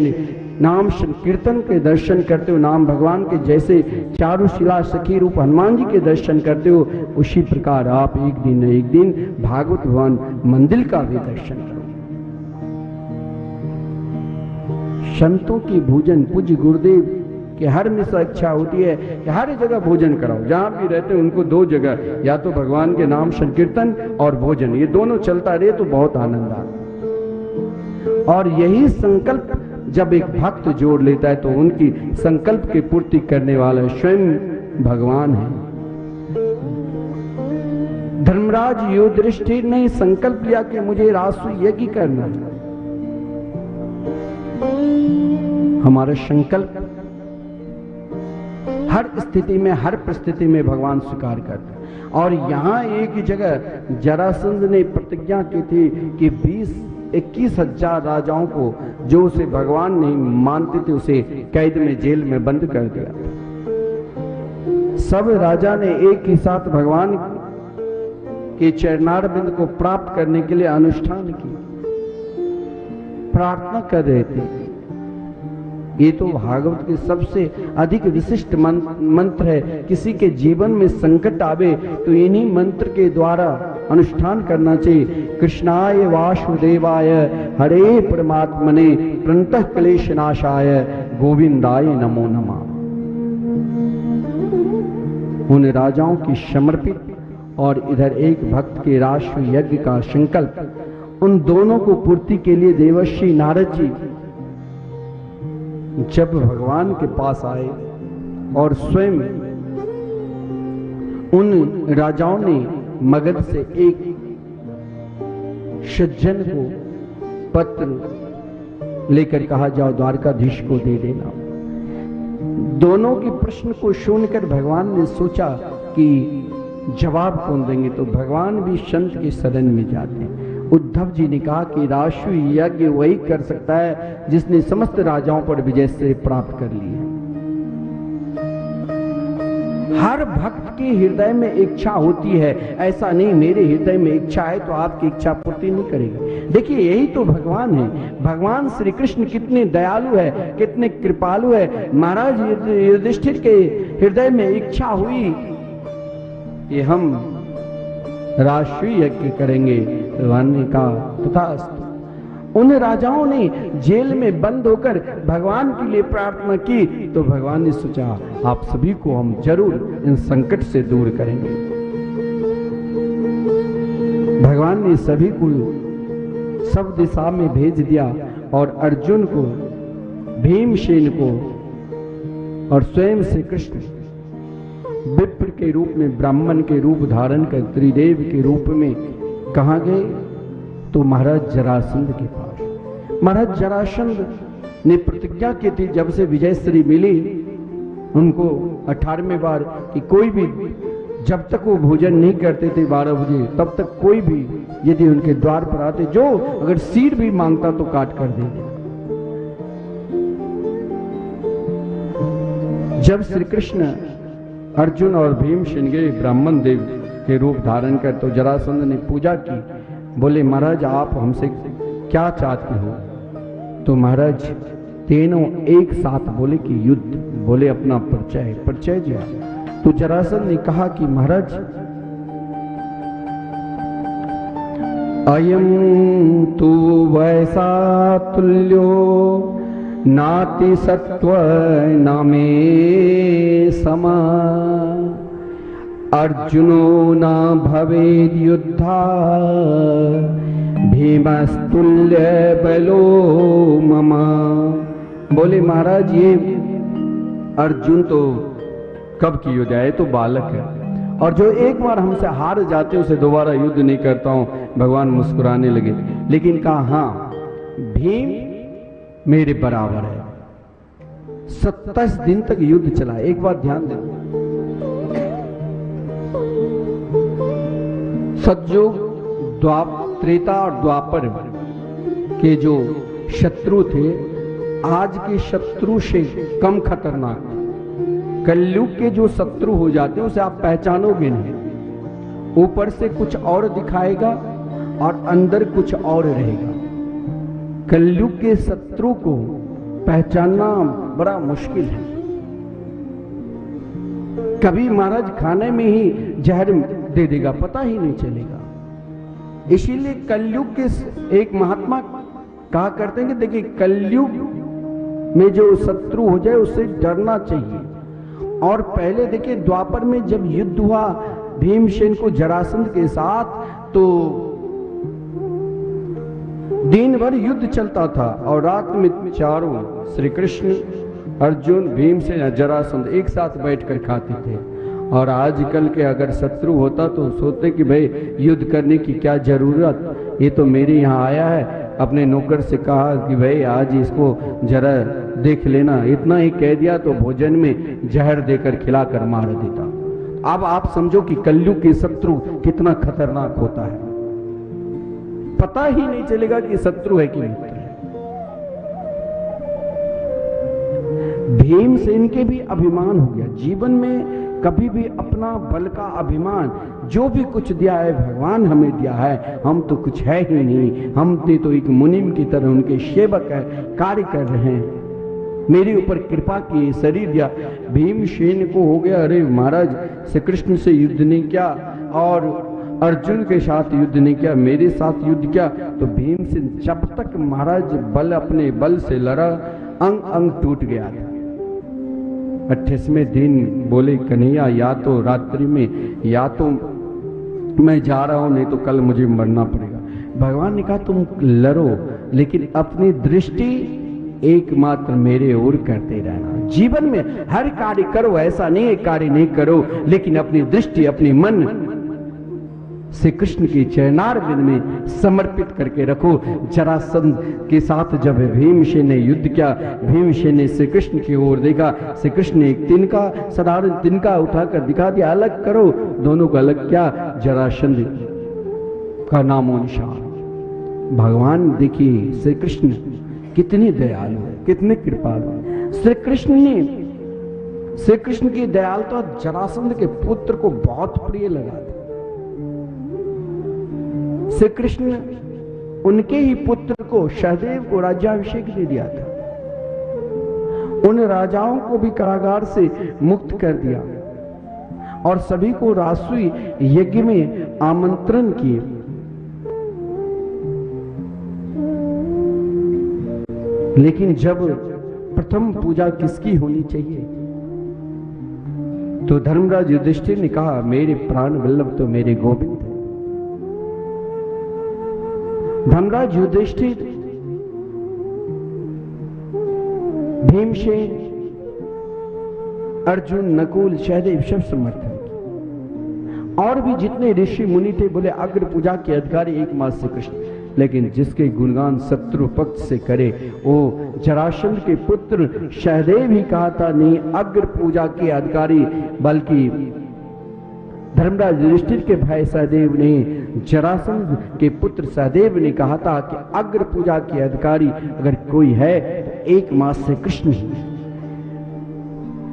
नाम संकीर्तन के दर्शन करते हो, नाम भगवान के जैसे चारु शिला सखी रूप हनुमान जी के दर्शन करते हो, उसी प्रकार आप एक दिन न एक दिन भागवत भवन मंदिर का भी दर्शन करो। संतों की भोजन, पूज्य गुरुदेव कि हर हमेशा इच्छा होती है कि हर जगह भोजन कराओ, जहां भी रहते हैं उनको 2 जगह, या तो भगवान के नाम संकीर्तन और भोजन, ये दोनों चलता रहे तो बहुत आनंद आता। और यही संकल्प जब एक भक्त जोड़ लेता है तो उनकी संकल्प की पूर्ति करने वाला स्वयं भगवान है। धर्मराज युधिष्ठिर ने संकल्प लिया कि मुझे राष्ट्र यज्ञ करना है। हमारा संकल्प हर स्थिति में, हर परिस्थिति में भगवान स्वीकार करते हैं। और यहाँ एक जगह जरासंध ने प्रतिज्ञा की थी कि 21,000 राजाओं को जो उसे भगवान नहीं मानते थे उसे कैद में, जेल में बंद कर दिया। सब राजा ने एक ही साथ भगवान के चरणारविंद को प्राप्त करने के लिए अनुष्ठान की, प्रार्थना कर रहे थे। ये तो भागवत के सबसे अधिक विशिष्ट मंत्र है। किसी के जीवन में संकट आवे तो इन्हीं मंत्र के द्वारा अनुष्ठान करना चाहिए। कृष्णाय वासुदेवाय हरे परमात्मने प्रणतः क्लेश नाशाय गोविंदाय नमो नमः। उन राजाओं की समर्पित और इधर एक भक्त के राष्ट्र यज्ञ का संकल्प, उन दोनों को पूर्ति के लिए देवर्षि नारद जी जब भगवान के पास आए और स्वयं उन राजाओं ने मगध से एक सज्जन को पत्र लेकर कहा, जाओ द्वारकाधीश को दे देना। दोनों के प्रश्न को सुनकर भगवान ने सोचा कि जवाब कौन देंगे, तो भगवान भी संत के शरण में जाते हैं। उद्धव जी ने कहा कि राष्ट्र यज्ञ वही कर सकता है जिसने समस्त राजाओं पर विजय से प्राप्त कर ली है। हर भक्त के हृदय में इच्छा होती है, ऐसा नहीं मेरे हृदय में इच्छा है तो आपकी इच्छा पूर्ति नहीं करेगी। देखिए यही तो भगवान है। भगवान श्री कृष्ण कितने दयालु है, कितने कृपालु है। महाराज युधिष्ठिर के हृदय में इच्छा हुई कि हम राष्ट्रीय यज्ञ करेंगे, भगवान ने कहा तथास्तु। उन राजाओं ने जेल में बंद होकर भगवान के लिए प्रार्थना की तो भगवान ने सोचा आप सभी को हम जरूर इन संकट से दूर करेंगे। भगवान ने सभी को सब दिशा में भेज दिया और अर्जुन को, भीमसेन को और स्वयं श्री कृष्ण विप्र के रूप में, ब्राह्मण के रूप धारण कर त्रिदेव के रूप में कहाँ गए, तो महाराज जरासंध के पास। महाराज जरासंध ने प्रतिज्ञा की थी जब से विजयश्री मिली उनको 18वें बार कि कोई भी जब तक वो भोजन नहीं करते थे 12 बजे तब तक कोई भी यदि उनके द्वार पर आते, जो अगर सिर भी मांगता तो काट कर देते। जब श्री कृष्ण अर्जुन और भीमसेन गए ब्राह्मण देव के रूप धारण कर तो जरासंध ने पूजा की, बोले महाराज आप हमसे क्या चाहते हो, तो महाराज तीनों एक साथ बोले कि युद्ध, बोले अपना परिचय दिया। तो जरासंध ने कहा कि महाराज अयम तु वैसा तुल्यो नाति सत्व नामे समा अर्जुनो न भवेद युद्धा भीमस्तुल्य बलो ममा। बोले महाराज ये अर्जुन तो कब की युद्ध है, तो बालक है और जो एक बार हमसे हार जाते उसे दोबारा युद्ध नहीं करता हूं। भगवान मुस्कुराने लगे, लेकिन कहा हाँ भीम मेरे बराबर है। 27 दिन तक युद्ध चला। एक बात ध्यान दें, सतयुग, त्रेता और द्वापर के जो शत्रु थे आज के शत्रु से कम खतरनाक, कलयुग के जो शत्रु हो जाते हैं उसे आप पहचानोगे नहीं। ऊपर से कुछ और दिखाएगा और अंदर कुछ और रहेगा। कलयुग के शत्रु को पहचानना बड़ा मुश्किल है। कभी महाराज खाने में ही जहर दे देगा, पता ही नहीं चलेगा। इसीलिए कलयुग के एक महात्मा कहा करते हैं कि देखिए, कलयुग में जो शत्रु हो जाए उससे डरना चाहिए। और पहले देखिए, द्वापर में जब युद्ध हुआ भीमसेन को जरासंध के साथ, तो दिन भर युद्ध चलता था और रात में चारों श्री कृष्ण, अर्जुन, भीमसेन, जरासंध एक साथ बैठकर खाते थे। और आजकल के अगर शत्रु होता तो सोचते कि भाई युद्ध करने की क्या जरूरत, ये तो मेरे यहाँ आया है। अपने नौकर से कहा कि भाई आज इसको जरा देख लेना, इतना ही कह दिया तो भोजन में जहर देकर खिलाकर मार देता। अब आप समझो कि कलयुग के शत्रु कितना खतरनाक होता है, पता ही नहीं चलेगा कि शत्रु है कि मित्र है। भीमसेन के भी अभिमान हो गया जीवन में। कभी भी अपना बल का अभिमान, जो भी कुछ दिया है भगवान हमें दिया है, हम तो कुछ है ही नहीं, हम तो एक मुनिम की तरह उनके सेवक है, कार्य कर रहे हैं, मेरे ऊपर कृपा की, शरीर दिया। भीमसेन को हो गया, अरे महाराज श्री कृष्ण से युद्ध नहीं किया और अर्जुन के साथ युद्ध नहीं किया, मेरे साथ युद्ध किया। तो भीमसेन जब तक महाराज बल अपने बल से लड़ा, अंग अंग टूट गया था। 28वें दिन बोले, कन्हैया या तो रात्रि में, या तो मैं जा रहा हूं, नहीं तो कल मुझे मरना पड़ेगा। भगवान ने कहा तुम लड़ो, लेकिन अपनी दृष्टि एकमात्र मेरे ओर करते रहना। जीवन में हर कार्य करो, ऐसा नहीं है कार्य नहीं करो, लेकिन अपनी दृष्टि, अपनी मन श्री कृष्ण के चरणारविंद में समर्पित करके रखो। जरासंध के साथ जब भीमसेन ने युद्ध किया, भीमसेन ने श्री कृष्ण की ओर देखा, श्री कृष्ण ने एक तिनका, साधारण तिनका उठाकर दिखा दिया, अलग करो। दोनों को अलग किया, जरासंध का नामो निशान। भगवान देखिए श्री कृष्ण कितने दयालु है, कितने कृपालु। श्री कृष्ण की दयालुता जरासंध के पुत्र को बहुत प्रिय लगा था। श्री कृष्ण उनके ही पुत्र को, सहदेव को राज्याभिषेक दे दिया था। उन राजाओं को भी कारागार से मुक्त कर दिया और सभी को राष्ट्रीय यज्ञ में आमंत्रण किए। लेकिन जब प्रथम पूजा किसकी होनी चाहिए, तो धर्मराज युधिष्ठिर ने कहा मेरे प्राण वल्लभ तो मेरे गोविंद है। धर्मराज युधिष्ठिर, भीमसेन, अर्जुन, नकुल, सहदेव सब समर्थन किए। और भी जितने ऋषि मुनि थे बोले अग्र पूजा के अधिकारी एकमात्र श्री कृष्ण। लेकिन जिसके गुणगान शत्रु पक्ष से करे वो जरासंध के पुत्र सहदेव ही कहा था, नहीं अग्र पूजा के अधिकारी, बल्कि धर्मराज युधिष्ठिर के भाई सहदेव ने, जरासंध के पुत्र सहदेव ने कहा था कि अग्र पूजा के अधिकारी अगर कोई है तो एकमात्र श्री कृष्ण ही।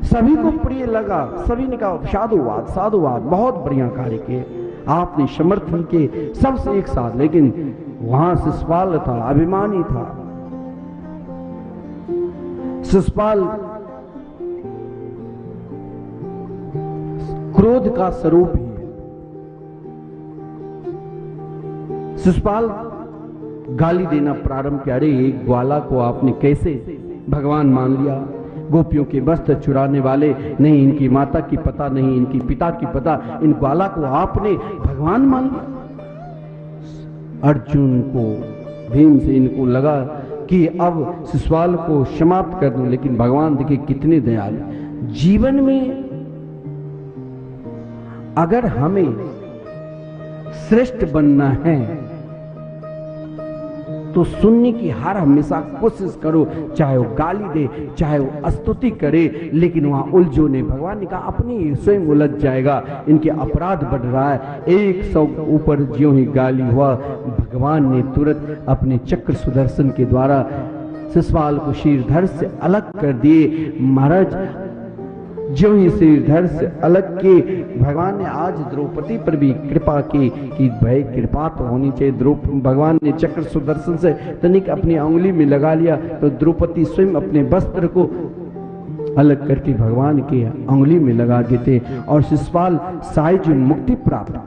सभी को प्रिय लगा, सभी ने कहा साधुवाद साधुवाद, बहुत बढ़िया कार्य किए आपने, समर्थन के सबसे एक साथ। लेकिन वहां शिशुपाल था, अभिमानी था। शिशुपाल क्रोध का स्वरूप ही है। शिशुपाल गाली देना प्रारंभ किया, अरे एक ग्वाला को आपने कैसे भगवान मान लिया, गोपियों के वस्त्र चुराने वाले, नहीं इनकी माता की पता, नहीं इनकी पिता की पता, इन ग्वाला को आपने भगवान मान लिया। अर्जुन को, भीमसेन को लगा कि अब शिशुपाल को समाप्त कर दूं, लेकिन भगवान देखिए कितने दयालु। जीवन में अगर हमें श्रेष्ठ बनना है तो सुनने की हर हमेशा कोशिश करो, चाहे वो गाली दे, चाहे वो स्तुति करे, लेकिन वहां उलझो नहीं। भगवान ने कहा अपनी स्वयं उलझ जाएगा, इनके अपराध बढ़ रहा है। 100 ऊपर ज्यों ही गाली हुआ, भगवान ने तुरंत अपने चक्र सुदर्शन के द्वारा शिशुपाल को शीरधर से अलग कर दिए। महाराज जो ही श्रीधर से अलग के भगवान ने आज द्रौपदी पर भी कृपा की कि भाई कृपा तो होनी चाहिए। भगवान ने चक्र सुदर्शन से तनिक अपनी उंगली में लगा लिया तो द्रौपदी स्वयं अपने वस्त्र को अलग करके भगवान के उंगली में लगा देते और शिशुपाल साहिज मुक्ति प्राप्त।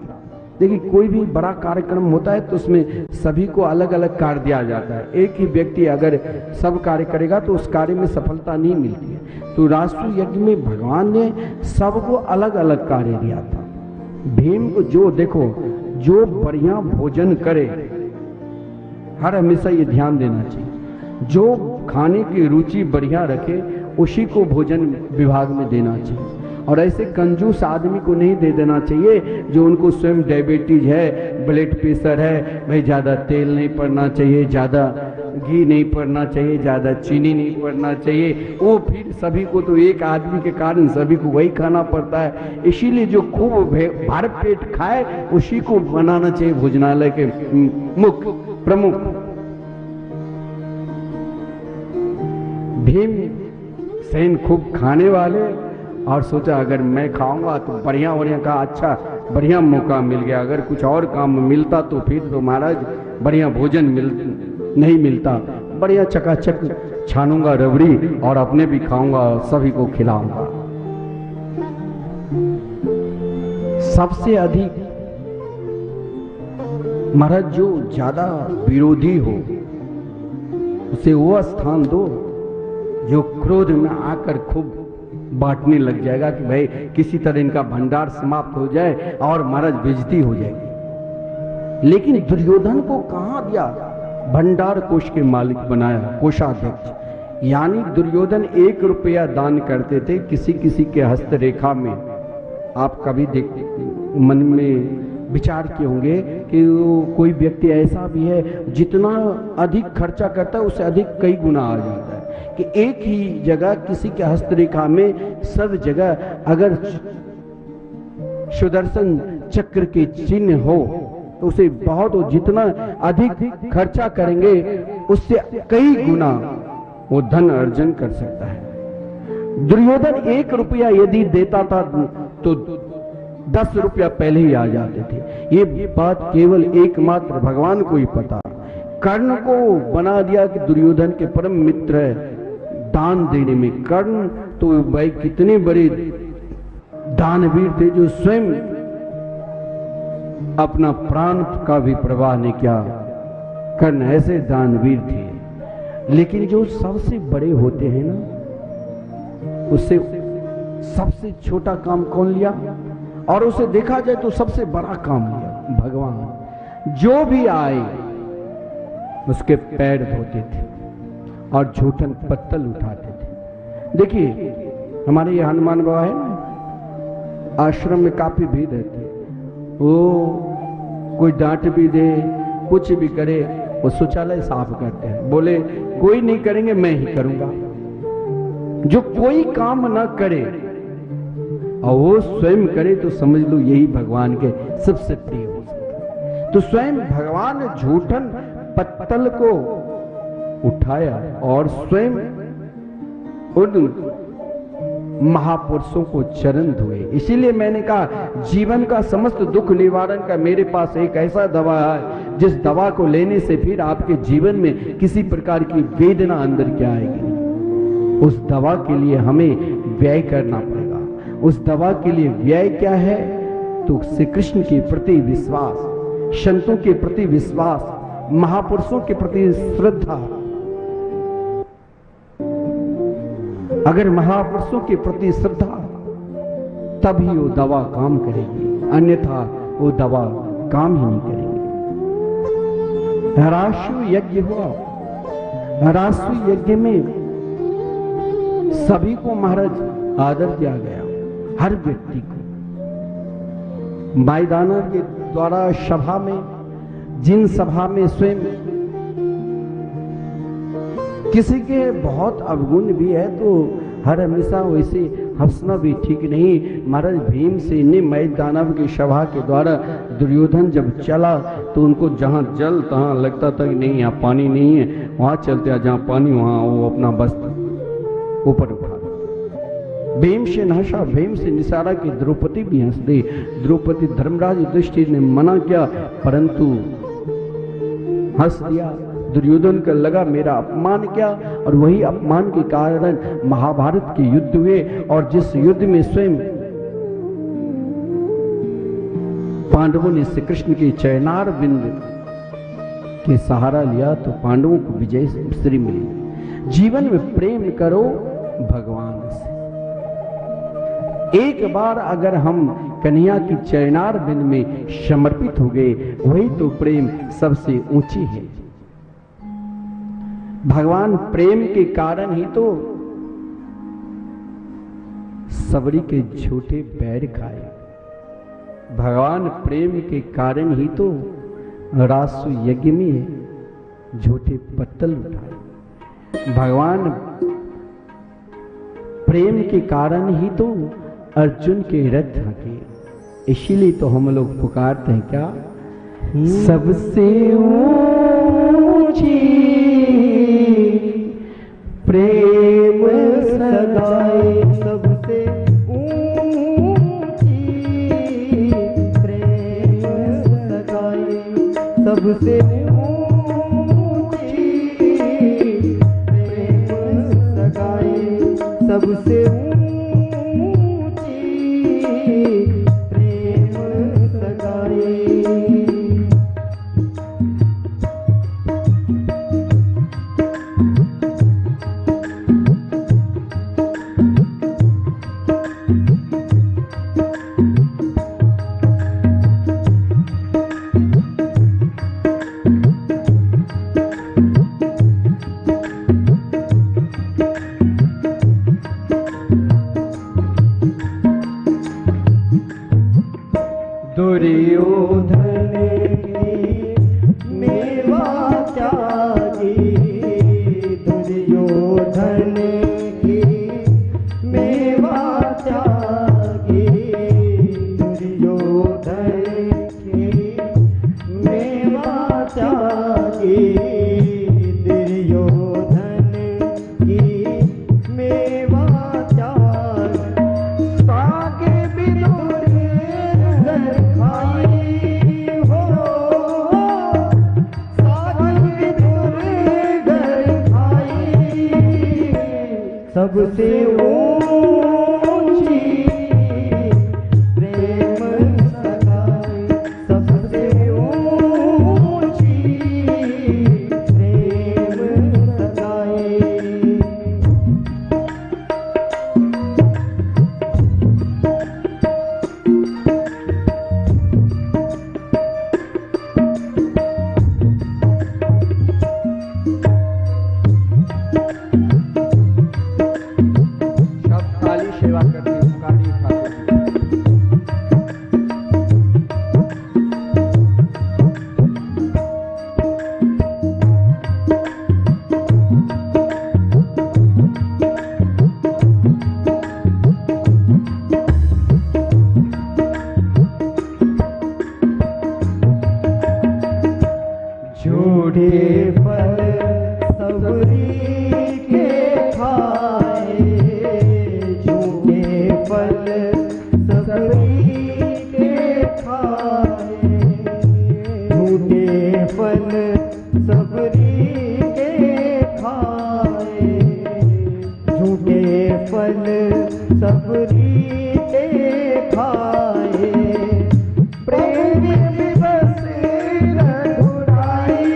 देखिए कोई भी बड़ा कार्यक्रम होता है तो उसमें सभी को अलग अलग कार्य दिया जाता है। एक ही व्यक्ति अगर सब कार्य करेगा तो उस कार्य में सफलता नहीं मिलती है। तो राष्ट्रीय यज्ञ में भगवान ने सबको अलग अलग कार्य दिया था। भीम को जो देखो जो बढ़िया भोजन करे, हर हमेशा ये ध्यान देना चाहिए, जो खाने की रुचि बढ़िया रखे उसी को भोजन विभाग में देना चाहिए। और ऐसे कंजूस आदमी को नहीं दे देना चाहिए जो उनको स्वयं डायबिटीज है, ब्लड प्रेशर है, भाई ज़्यादा तेल नहीं पड़ना चाहिए, ज़्यादा घी नहीं पड़ना चाहिए, ज़्यादा चीनी नहीं पड़ना चाहिए। वो फिर सभी को तो एक आदमी के कारण सभी को वही खाना पड़ता है। इसीलिए जो खूब भर पेट खाए उसी को बनाना चाहिए भोजनालय के मुख्य प्रमुख। भीम सेन खूब खाने वाले और सोचा अगर मैं खाऊंगा तो बढ़िया बढ़िया का अच्छा बढ़िया मौका मिल गया, अगर कुछ और काम मिलता तो फिर तो महाराज बढ़िया भोजन नहीं मिलता। बढ़िया चकाचक छानूंगा रबड़ी और अपने भी खाऊंगा और सभी को खिलाऊंगा। सबसे अधिक महाराज जो ज्यादा विरोधी हो उसे वो स्थान दो जो क्रोध में आकर खूब बांटने लग जाएगा कि भाई किसी तरह इनका भंडार समाप्त हो जाए और महाराज बेइज्जती हो जाएगी। लेकिन दुर्योधन को कहां दिया? भंडार कोष के मालिक बनाया, कोषाध्यक्ष। यानी दुर्योधन 1 रुपया दान करते थे किसी किसी के हस्तरेखा में। आप कभी मन में विचार किए होंगे कि कोई व्यक्ति ऐसा भी है जितना अधिक खर्चा करता है उससे अधिक कई गुना आ जाता है कि एक ही जगह किसी के हस्तरेखा में सब जगह अगर सुदर्शन चक्र के चिन्ह हो तो उसे बहुत हो, जितना अधिक खर्चा करेंगे उससे कई गुना वो धन अर्जन कर सकता है। दुर्योधन 1 रुपया यदि देता था तो 10 रुपया पहले ही आ जाते थे। ये बात केवल एकमात्र भगवान को ही पता। कर्ण को बना दिया कि दुर्योधन के परम मित्र है दान देने में। कर्ण तो भाई कितने बड़े दानवीर थे जो स्वयं अपना प्राण का भी प्रवाह नहीं किया। कर्ण ऐसे दानवीर थे। लेकिन जो सबसे बड़े होते हैं ना उससे सबसे छोटा काम कौन लिया? और उसे देखा जाए तो सबसे बड़ा काम लिया भगवान। जो भी आए उसके पैर धोते थे और झूठन पत्तल उठाते थे। देखिए हमारे ये हनुमान बाबा है ना, आश्रम में काफी भीड़ रहती है। वो कोई डांट भी दे कुछ भी करे वो शौचालय साफ करते हैं। बोले कोई नहीं करेंगे मैं ही करूंगा। जो कोई काम ना करे और वो स्वयं करे तो समझ लो यही भगवान के सबसे प्रिय हो सकते। तो स्वयं भगवान ने झूठन पत्तल को उठाया और स्वयं उन महापुरुषों को चरण धोए। इसीलिए मैंने कहा जीवन का समस्त दुख निवारण का मेरे पास एक ऐसा दवा है जिस दवा को लेने से फिर आपके जीवन में किसी प्रकार की वेदना अंदर क्या आएगी। उस दवा के लिए हमें व्यय करना पड़ेगा। उस दवा के लिए व्यय क्या है? तो श्री कृष्ण के प्रति विश्वास, संतों के प्रति विश्वास, महापुरुषों के प्रति श्रद्धा। अगर महापुरुषों के प्रति श्रद्धा तभी वो दवा काम करेगी, अन्यथा वो दवा काम ही नहीं करेगी। राष्ट्रीय यज्ञ हुआ। राष्ट्रीय यज्ञ में सभी को महाराज आदर दिया गया, हर व्यक्ति को। मैदाना के द्वारा सभा में, जिन सभा में स्वयं किसी के बहुत अवगुण भी है तो हर हमेशा वैसे हंसना भी ठीक नहीं। महाराज भीमसेन ने मैदानव की सभा के द्वारा दुर्योधन जब चला तो उनको जहां जल तहां लगता था कि नहीं यहाँ पानी नहीं है, वहां चलते जहां पानी वहां वो अपना वस्त्र ऊपर उठा भीम से हंसा, भीम से निसारा की द्रौपदी भी हंस दे। द्रौपदी धर्मराज युधिष्ठिर ने मना किया परंतु हंस दिया। दुर्योधन का लगा मेरा अपमान किया, और वही अपमान के कारण महाभारत के युद्ध हुए, और जिस युद्ध में स्वयं पांडवों ने श्री कृष्ण के चैनार बिंद के सहारा लिया तो पांडवों को विजय श्री मिली। जीवन में प्रेम करो भगवान से। एक बार अगर हम कन्हैया की चैनार बिंद में समर्पित हो गए, वही तो प्रेम सबसे ऊंची है। भगवान प्रेम के कारण ही तो सबरी के झूठे बैर खाए। भगवान प्रेम के कारण ही तो रासु यज्ञ में झूठे पत्तल उठाए। भगवान प्रेम के कारण ही तो अर्जुन के रथ हके। इसीलिए तो हम लोग पुकारते हैं क्या, सबसे ऊंची प्रेम सगाई, सबसे ऊंची प्रेम सगाई, सबसे ऊंची प्रेम सगाई, सबसे ऊंची प्रेम सगाई। दुर्योधन की मेवा त्यागी, दुर्योधन की मेवा त्यागी, दुर्योधन की मेवा त्यागी, दुर्योधन की मेवा त्यागी। सागे बिदुर सबसे ऊंची प्रेम सगाई, सबसे ऊंची प्रेम सगाई। सेवा करते पुकारी ठाकुर झूठे फल सबरी के खाए, झूठे फल सबरी के खाए, झूठे फल सबरी के खाए, झूठे फल सबरी के खाए। प्रेम दिवस रघुराई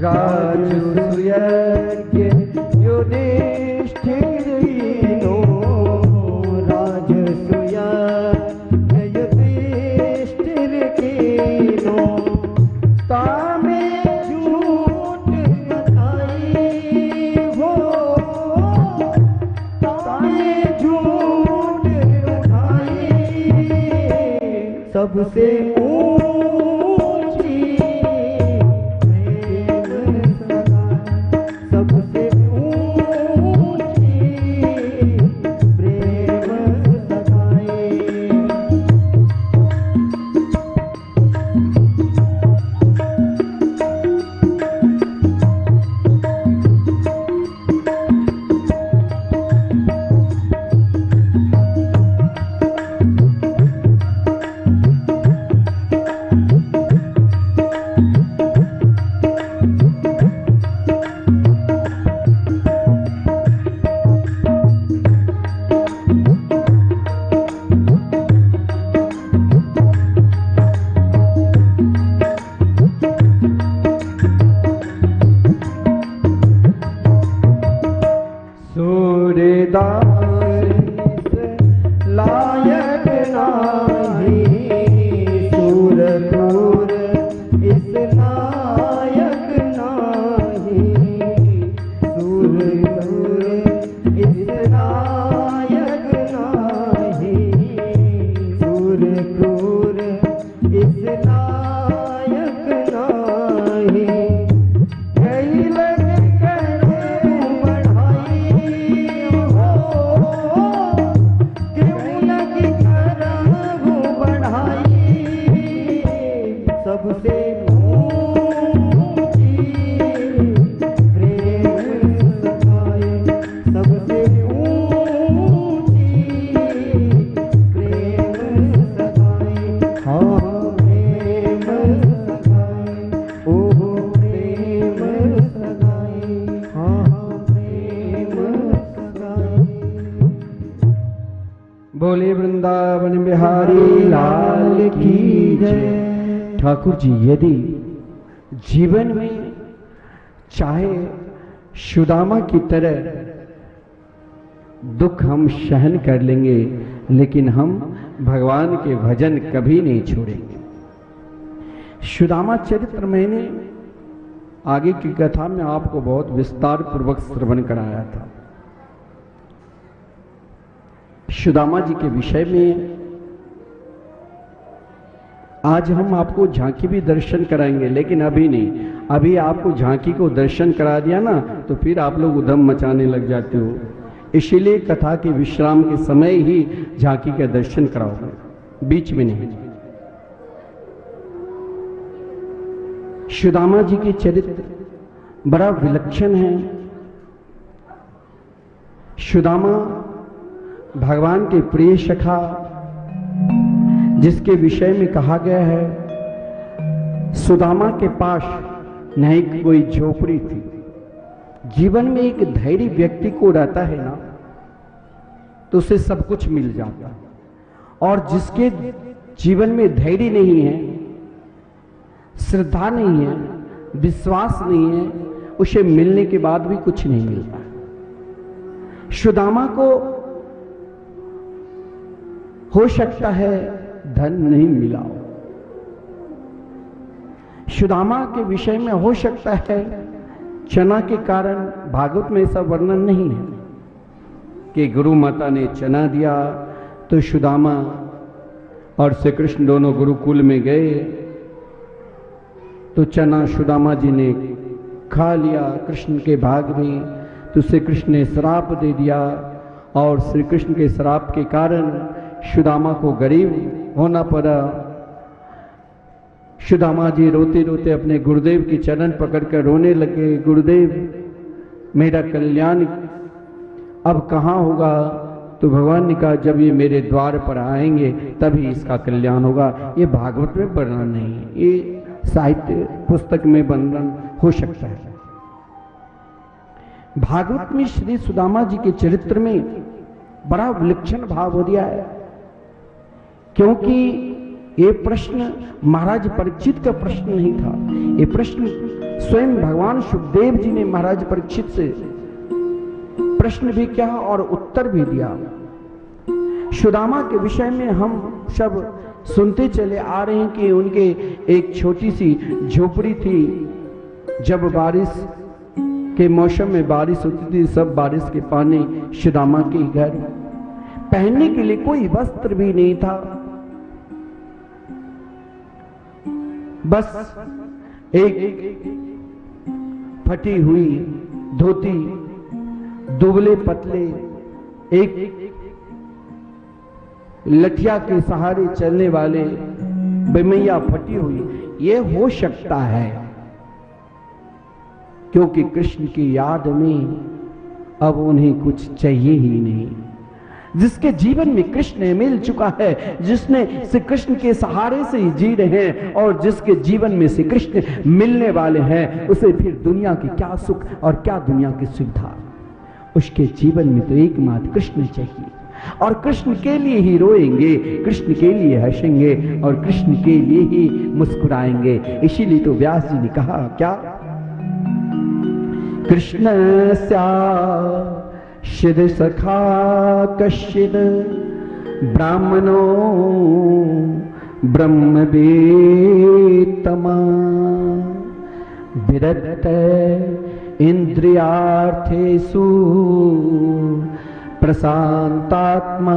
राजसूयज्ञ युधिष्ठिरो राजसूयज्ञ युधिष्ठिर कीनो तामे झूठ बताई हो तामे झूठ उठाई सबसे ऊंची प्रेम सगाई सबसे ऊंची प्रेम सगाई लायक नाही सूरक्रूर इस लायक नाही सूरक्रूर इस लायक नाही सूरक्रूर इस लायक नाही कई लग करूं बढ़ाई हो क्यों लग करूं बढ़ाई सबसे ऊंची प्रेम सगाई सबसे ऊंची प्रेम सगाई हाँ प्रेम सगाई ओह प्रेम सगाई हाँ प्रेम सगाई। बोले वृंदावन बिहारी लाल की जय। ठाकुर जी, यदि जीवन में चाहे सुदामा की तरह दुख हम सहन कर लेंगे, लेकिन हम भगवान के भजन कभी नहीं छोड़ेंगे। सुदामा चरित्र मैंने आगे की कथा में आपको बहुत विस्तार पूर्वक श्रवण कराया था। सुदामा जी के विषय में आज हम आपको झांकी भी दर्शन कराएंगे, लेकिन अभी नहीं। अभी आपको झांकी को दर्शन करा दिया ना तो फिर आप लोग उधम मचाने लग जाते हो। इसीलिए कथा के विश्राम के समय ही झांकी का दर्शन कराओगे, बीच में नहीं। सुदामा जी के चरित्र बड़ा विलक्षण है। सुदामा भगवान के प्रिय सखा, जिसके विषय में कहा गया है सुदामा के पास नहीं कोई झोपड़ी थी। जीवन में एक धैर्य व्यक्ति को रहता है ना तो उसे सब कुछ मिल जाता है, और जिसके जीवन में धैर्य नहीं है, श्रद्धा नहीं है, विश्वास नहीं है, उसे मिलने के बाद भी कुछ नहीं मिलता। सुदामा को हो सकता है धन नहीं मिला हो, सुदामा के विषय में हो सकता है चना के कारण, भागवत में ऐसा वर्णन नहीं है कि गुरु माता ने चना दिया तो सुदामा और श्री कृष्ण दोनों गुरुकुल में गए तो चना सुदामा जी ने खा लिया कृष्ण के भाग में, तो श्री कृष्ण ने श्राप दे दिया और श्री कृष्ण के श्राप के कारण सुदामा को गरीब होना पड़ा। सुदामा जी रोते रोते अपने गुरुदेव की चरण पकड़कर रोने लगे, गुरुदेव मेरा कल्याण अब कहाँ होगा? तो भगवान ने कहा जब ये मेरे द्वार पर आएंगे तभी इसका कल्याण होगा। ये भागवत में वर्णन नहीं है, ये साहित्य पुस्तक में वर्णन हो सकता है। भागवत में श्री सुदामा जी के चरित्र में बड़ा विलक्षण भाव हो दिया है, क्योंकि ये प्रश्न महाराज परीक्षित का प्रश्न नहीं था, ये प्रश्न स्वयं भगवान सुखदेव जी ने महाराज परीक्षित से प्रश्न भी किया और उत्तर भी दिया। सुदामा के विषय में हम सब सुनते चले आ रहे हैं कि उनके एक छोटी सी झोपड़ी थी। जब बारिश के मौसम में बारिश होती थी, सब बारिश के पानी सुदामा के घर। पहनने के लिए कोई वस्त्र भी नहीं था, बस एक फटी हुई धोती, दुबले पतले, एक लठिया के सहारे चलने वाले, बेमैया फटी हुई। ये हो सकता है क्योंकि कृष्ण की याद में अब उन्हें कुछ चाहिए ही नहीं। जिसके जीवन में कृष्ण मिल चुका है, जिसने श्री कृष्ण के सहारे से ही जी रहे हैं और जिसके जीवन में श्री कृष्ण मिलने वाले हैं, उसे फिर दुनिया की क्या सुख और क्या दुनिया की सुविधा। उसके जीवन में तो एकमात्र कृष्ण चाहिए और कृष्ण के लिए ही रोएंगे, कृष्ण के लिए हंसेंगे और कृष्ण के लिए ही मुस्कुराएंगे। इसीलिए तो व्यास जी ने कहा क्या, कृष्ण शिर सखा कश्चिद ब्राह्मणो ब्रह्म वेत्तमा विरक्त इंद्रियार्थेषु प्रशांतात्मा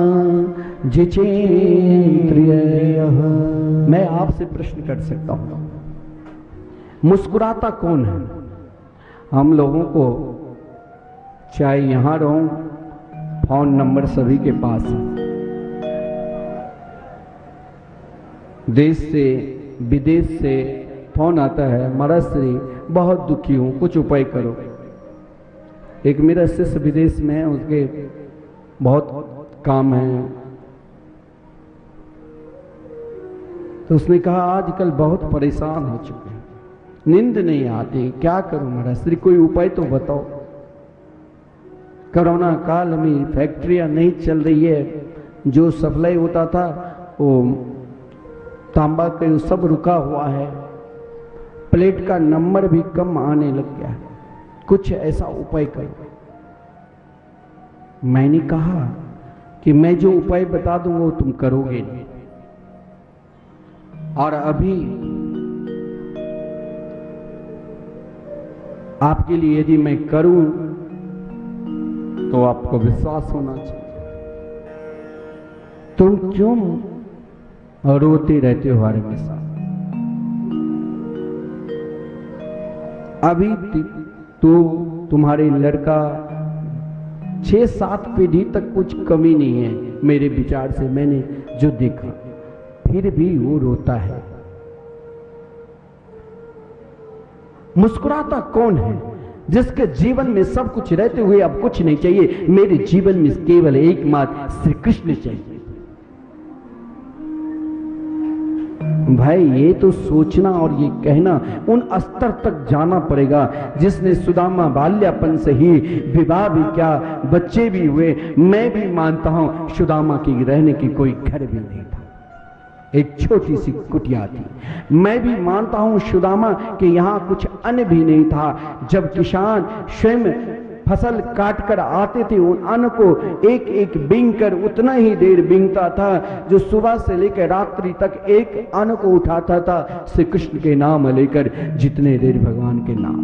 जितेन्द्रिय। मैं आपसे प्रश्न कर सकता हूं, मुस्कुराता कौन है? हम लोगों को चाहे यहां रहो, फोन नंबर सभी के पास है, देश से विदेश से फोन आता है, महाराज श्री बहुत दुखी हूं, कुछ उपाय करो। एक मेरा शिष्य विदेश में है, उसके बहुत काम है, तो उसने कहा आजकल बहुत परेशान हो चुके हैं, नींद नहीं आती, क्या करूं महाराज श्री, कोई उपाय तो बताओ। कोरोना काल में फैक्ट्रियां नहीं चल रही है, जो सप्लाई होता था वो तांबा का सब रुका हुआ है, प्लेट का नंबर भी कम आने लग गया है, कुछ ऐसा उपाय करो। मैंने कहा कि मैं जो उपाय बता दूंगा वो तुम करोगे नहीं, और अभी आपके लिए यदि मैं करूं तो आपको विश्वास होना चाहिए। तुम क्यों रोते रहते हो हर हमेशा? अभी तो तुम्हारे लड़का 6-7 पीढ़ी तक कुछ कमी नहीं है मेरे विचार से, मैंने जो देखा, फिर भी वो रोता है। मुस्कुराता कौन है? जिसके जीवन में सब कुछ रहते हुए अब कुछ नहीं चाहिए। मेरे जीवन में केवल एकमात्र श्री कृष्ण चाहिए। भाई ये तो सोचना और ये कहना उन स्तर तक जाना पड़ेगा जिसने सुदामा बाल्यापन से ही विवाह भी किया, बच्चे भी हुए। मैं भी मानता हूं सुदामा की रहने की कोई घर भी नहीं था, एक छोटी सी कुटिया थी। मैं भी मानता हूं सुदामा के यहां कुछ अन्न भी नहीं था। जब किसान स्वयं फसल काट कर आते थे, उन अन्न को एक एक बींग कर उतना ही देर बींगता था जो सुबह से लेकर रात्रि तक एक अन्न को उठाता था श्री कृष्ण के नाम लेकर, जितने देर भगवान के नाम।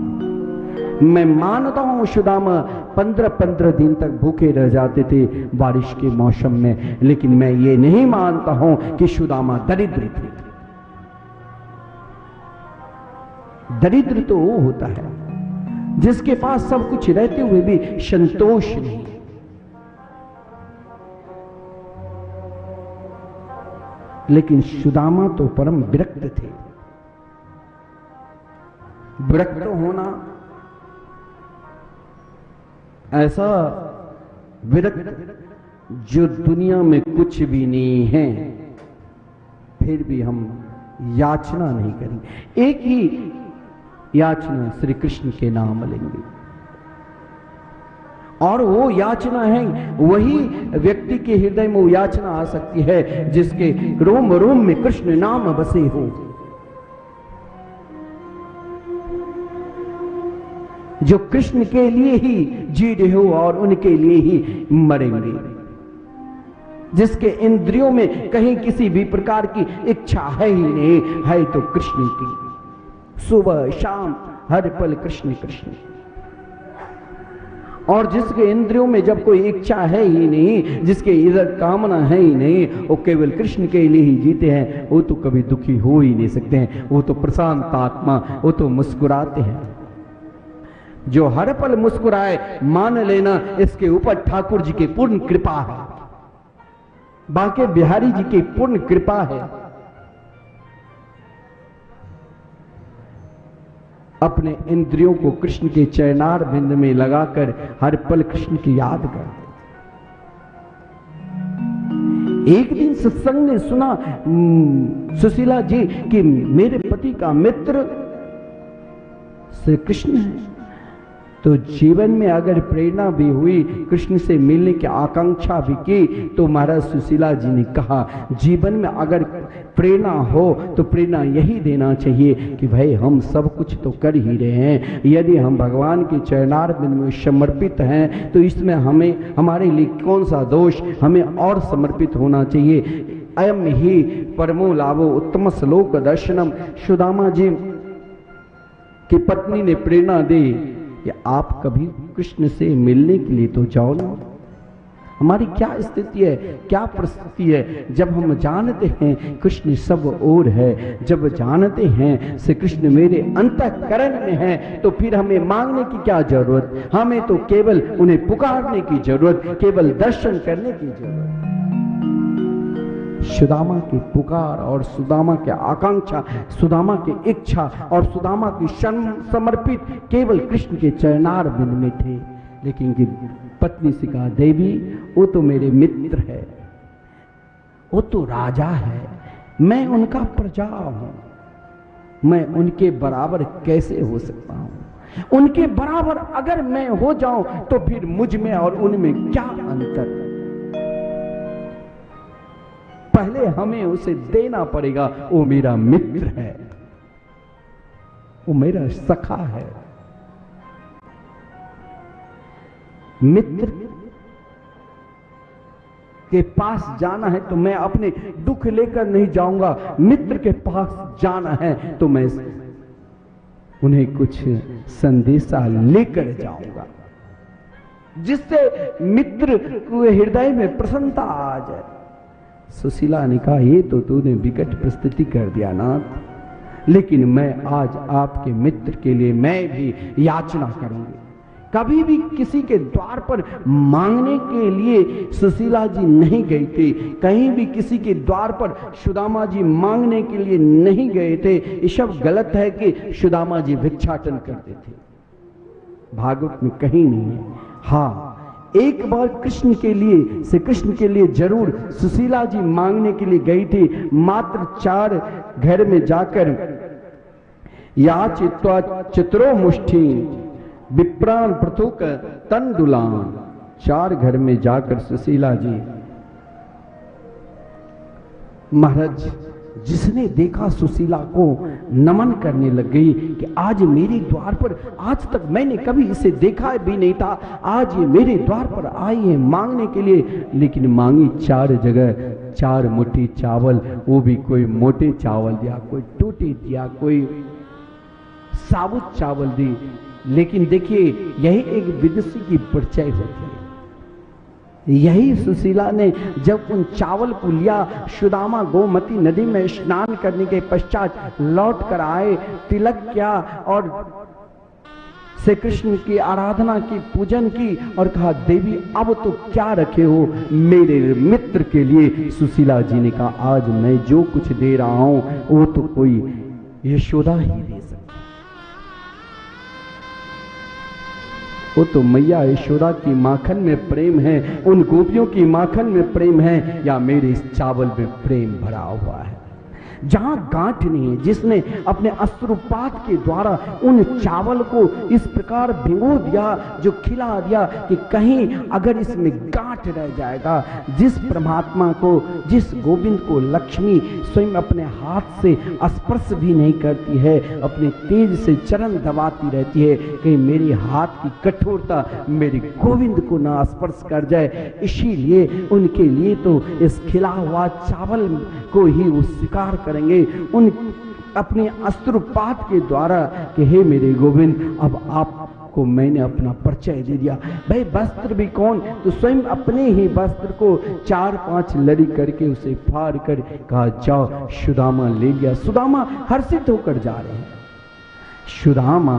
मैं मानता हूं सुदामा 15-15 दिन तक भूखे रह जाते थे बारिश के मौसम में, लेकिन मैं ये नहीं मानता हूं कि सुदामा दरिद्र थे। दरिद्र तो वो होता है जिसके पास सब कुछ रहते हुए भी संतोष नहीं। लेकिन सुदामा तो परम विरक्त थे। विरक्त होना, ऐसा विरक्त जो दुनिया में कुछ भी नहीं है फिर भी हम याचना नहीं करेंगे, एक ही याचना श्री कृष्ण के नाम लेंगे। और वो याचना है, वही व्यक्ति के हृदय में वो याचना आ सकती है जिसके रोम रोम में कृष्ण नाम बसे हो। जो कृष्ण के लिए ही जी रहे हो और उनके लिए ही मरेंगे, जिसके इंद्रियों में कहीं किसी भी प्रकार की इच्छा है ही नहीं, है तो कृष्ण की, सुबह शाम हर पल कृष्ण कृष्ण। और जिसके इंद्रियों में जब कोई इच्छा है ही नहीं, जिसके इधर कामना है ही नहीं, वो केवल कृष्ण के लिए ही जीते हैं, वो तो कभी दुखी हो ही नहीं सकते हैं, वो तो प्रशांत आत्मा, वो तो मुस्कुराते हैं। जो हर पल मुस्कुराए, मान लेना इसके ऊपर ठाकुर जी की पूर्ण कृपा है, बांके बिहारी जी की पूर्ण कृपा है। अपने इंद्रियों को कृष्ण के चरणार बिंद में लगाकर हर पल कृष्ण की याद करते। एक दिन सत्संग ने सुना सुशीला जी कि मेरे पति का मित्र श्री कृष्ण है, तो जीवन में अगर प्रेरणा भी हुई, कृष्ण से मिलने की आकांक्षा भी की, तो महाराज सुशीला जी ने कहा जीवन में अगर प्रेरणा हो तो प्रेरणा यही देना चाहिए कि भाई हम सब कुछ तो कर ही रहे हैं, यदि हम भगवान के चरणार बिंद में समर्पित हैं तो इसमें हमें हमारे लिए कौन सा दोष, हमें और समर्पित होना चाहिए। अयम ही परमो लाभो उत्तम श्लोक दर्शनम। सुदामा जी की पत्नी ने प्रेरणा दी कि आप कभी कृष्ण से मिलने के लिए तो जाओ ना। हमारी क्या स्थिति है, क्या परिस्थिति है, जब हम जानते हैं कृष्ण सब ओर है, जब जानते हैं श्री कृष्ण मेरे अंतःकरण में है, तो फिर हमें मांगने की क्या जरूरत, हमें तो केवल उन्हें पुकारने की जरूरत, केवल दर्शन करने की जरूरत। सुदामा की पुकार और सुदामा की आकांक्षा, सुदामा की इच्छा और सुदामा की समर्पित केवल कृष्ण के चरणार बिंद में थे। लेकिन कि पत्नी से कहा देवी वो तो मेरे मित्र है, वो तो राजा है, मैं उनका प्रजा हूं, मैं उनके बराबर कैसे हो सकता हूं, उनके बराबर अगर मैं हो जाऊं तो फिर मुझ में और उनमें क्या अंतर। पहले हमें उसे देना पड़ेगा, वो मेरा मित्र है, वो मेरा सखा है। मित्र के पास जाना है तो मैं अपने दुख लेकर नहीं जाऊंगा, मित्र के पास जाना है तो मैं उन्हें कुछ संदेशा लेकर जाऊंगा, जिससे मित्र के हृदय में प्रसन्नता आ जाए। सुशीला ने कहा ये तो तूने विकट प्रस्तुति कर दिया नाथ, लेकिन मैं आज आपके मित्र के लिए मैं भी याचना करूंगी। कभी भी किसी के द्वार पर मांगने के लिए सुशीला जी नहीं गई थी, कहीं भी किसी के द्वार पर सुदामा जी मांगने के लिए नहीं गए थे। ये सब गलत है कि सुदामा जी भिक्षाटन करते थे, भागवत में कहीं नहीं है। हाँ, एक बार कृष्ण के लिए, श्री कृष्ण के लिए जरूर सुशीला जी मांगने के लिए गई थी। मात्र 4 घर में जाकर या चित्वा चित्रो मुष्ठी विप्राण पृथुक तंदुलान, 4 घर में जाकर सुशीला जी, महाराज जिसने देखा सुशीला को नमन करने लग गई कि आज मेरे द्वार पर, आज तक मैंने कभी इसे देखा भी नहीं था, आज ये मेरे द्वार पर आई है मांगने के लिए। लेकिन मांगी 4 जगह 4 मुट्ठी चावल, वो भी कोई मोटे चावल दिया, कोई टूटे दिया, कोई साबुत चावल दी। लेकिन देखिए यही एक विदुषी की परिचय होती है। यही सुशीला ने जब उन चावल को लिया, सुदामा गोमती नदी में स्नान करने के पश्चात लौट कर आए, तिलक किया और श्री कृष्ण की आराधना की, पूजन की और कहा देवी अब तो क्या रखे हो मेरे मित्र के लिए। सुशीला जी ने कहा आज मैं जो कुछ दे रहा हूं वो तो कोई यशोदा ही दे सकती, वो तो मैया यशोदा की माखन में प्रेम है, उन गोपियों की माखन में प्रेम है, या मेरे इस चावल में प्रेम भरा हुआ है। जहां गांठ नहीं है, जिसने अपने अश्रुपात के द्वारा उन चावल को इस प्रकार भिगो दिया, जो खिला दिया कि कहीं अगर इसमें गांठ पट रह जाएगा। जिस परमात्मा को, जिस गोविंद को लक्ष्मी स्वयं अपने हाथ से स्पर्श भी नहीं करती है, अपने तेज से चरण दबाती रहती है कि मेरे हाथ की कठोरता मेरे गोविंद को ना स्पर्श कर जाए, इसीलिए उनके लिए तो इस खिला हुआ चावल को ही वो स्वीकार करेंगे उन अपने अश्रुपात के द्वारा कि हे मेरे गोविंद, अब आपको मैंने अपना परिचय दे दिया। भाई वस्त्र भी कौन, तो स्वयं अपने ही वस्त्र को 4-5 लड़ी करके उसे फाड़ कर कहा जाओ सुदामा ले लिया। सुदामा हर्षित होकर जा रहे हैं। सुदामा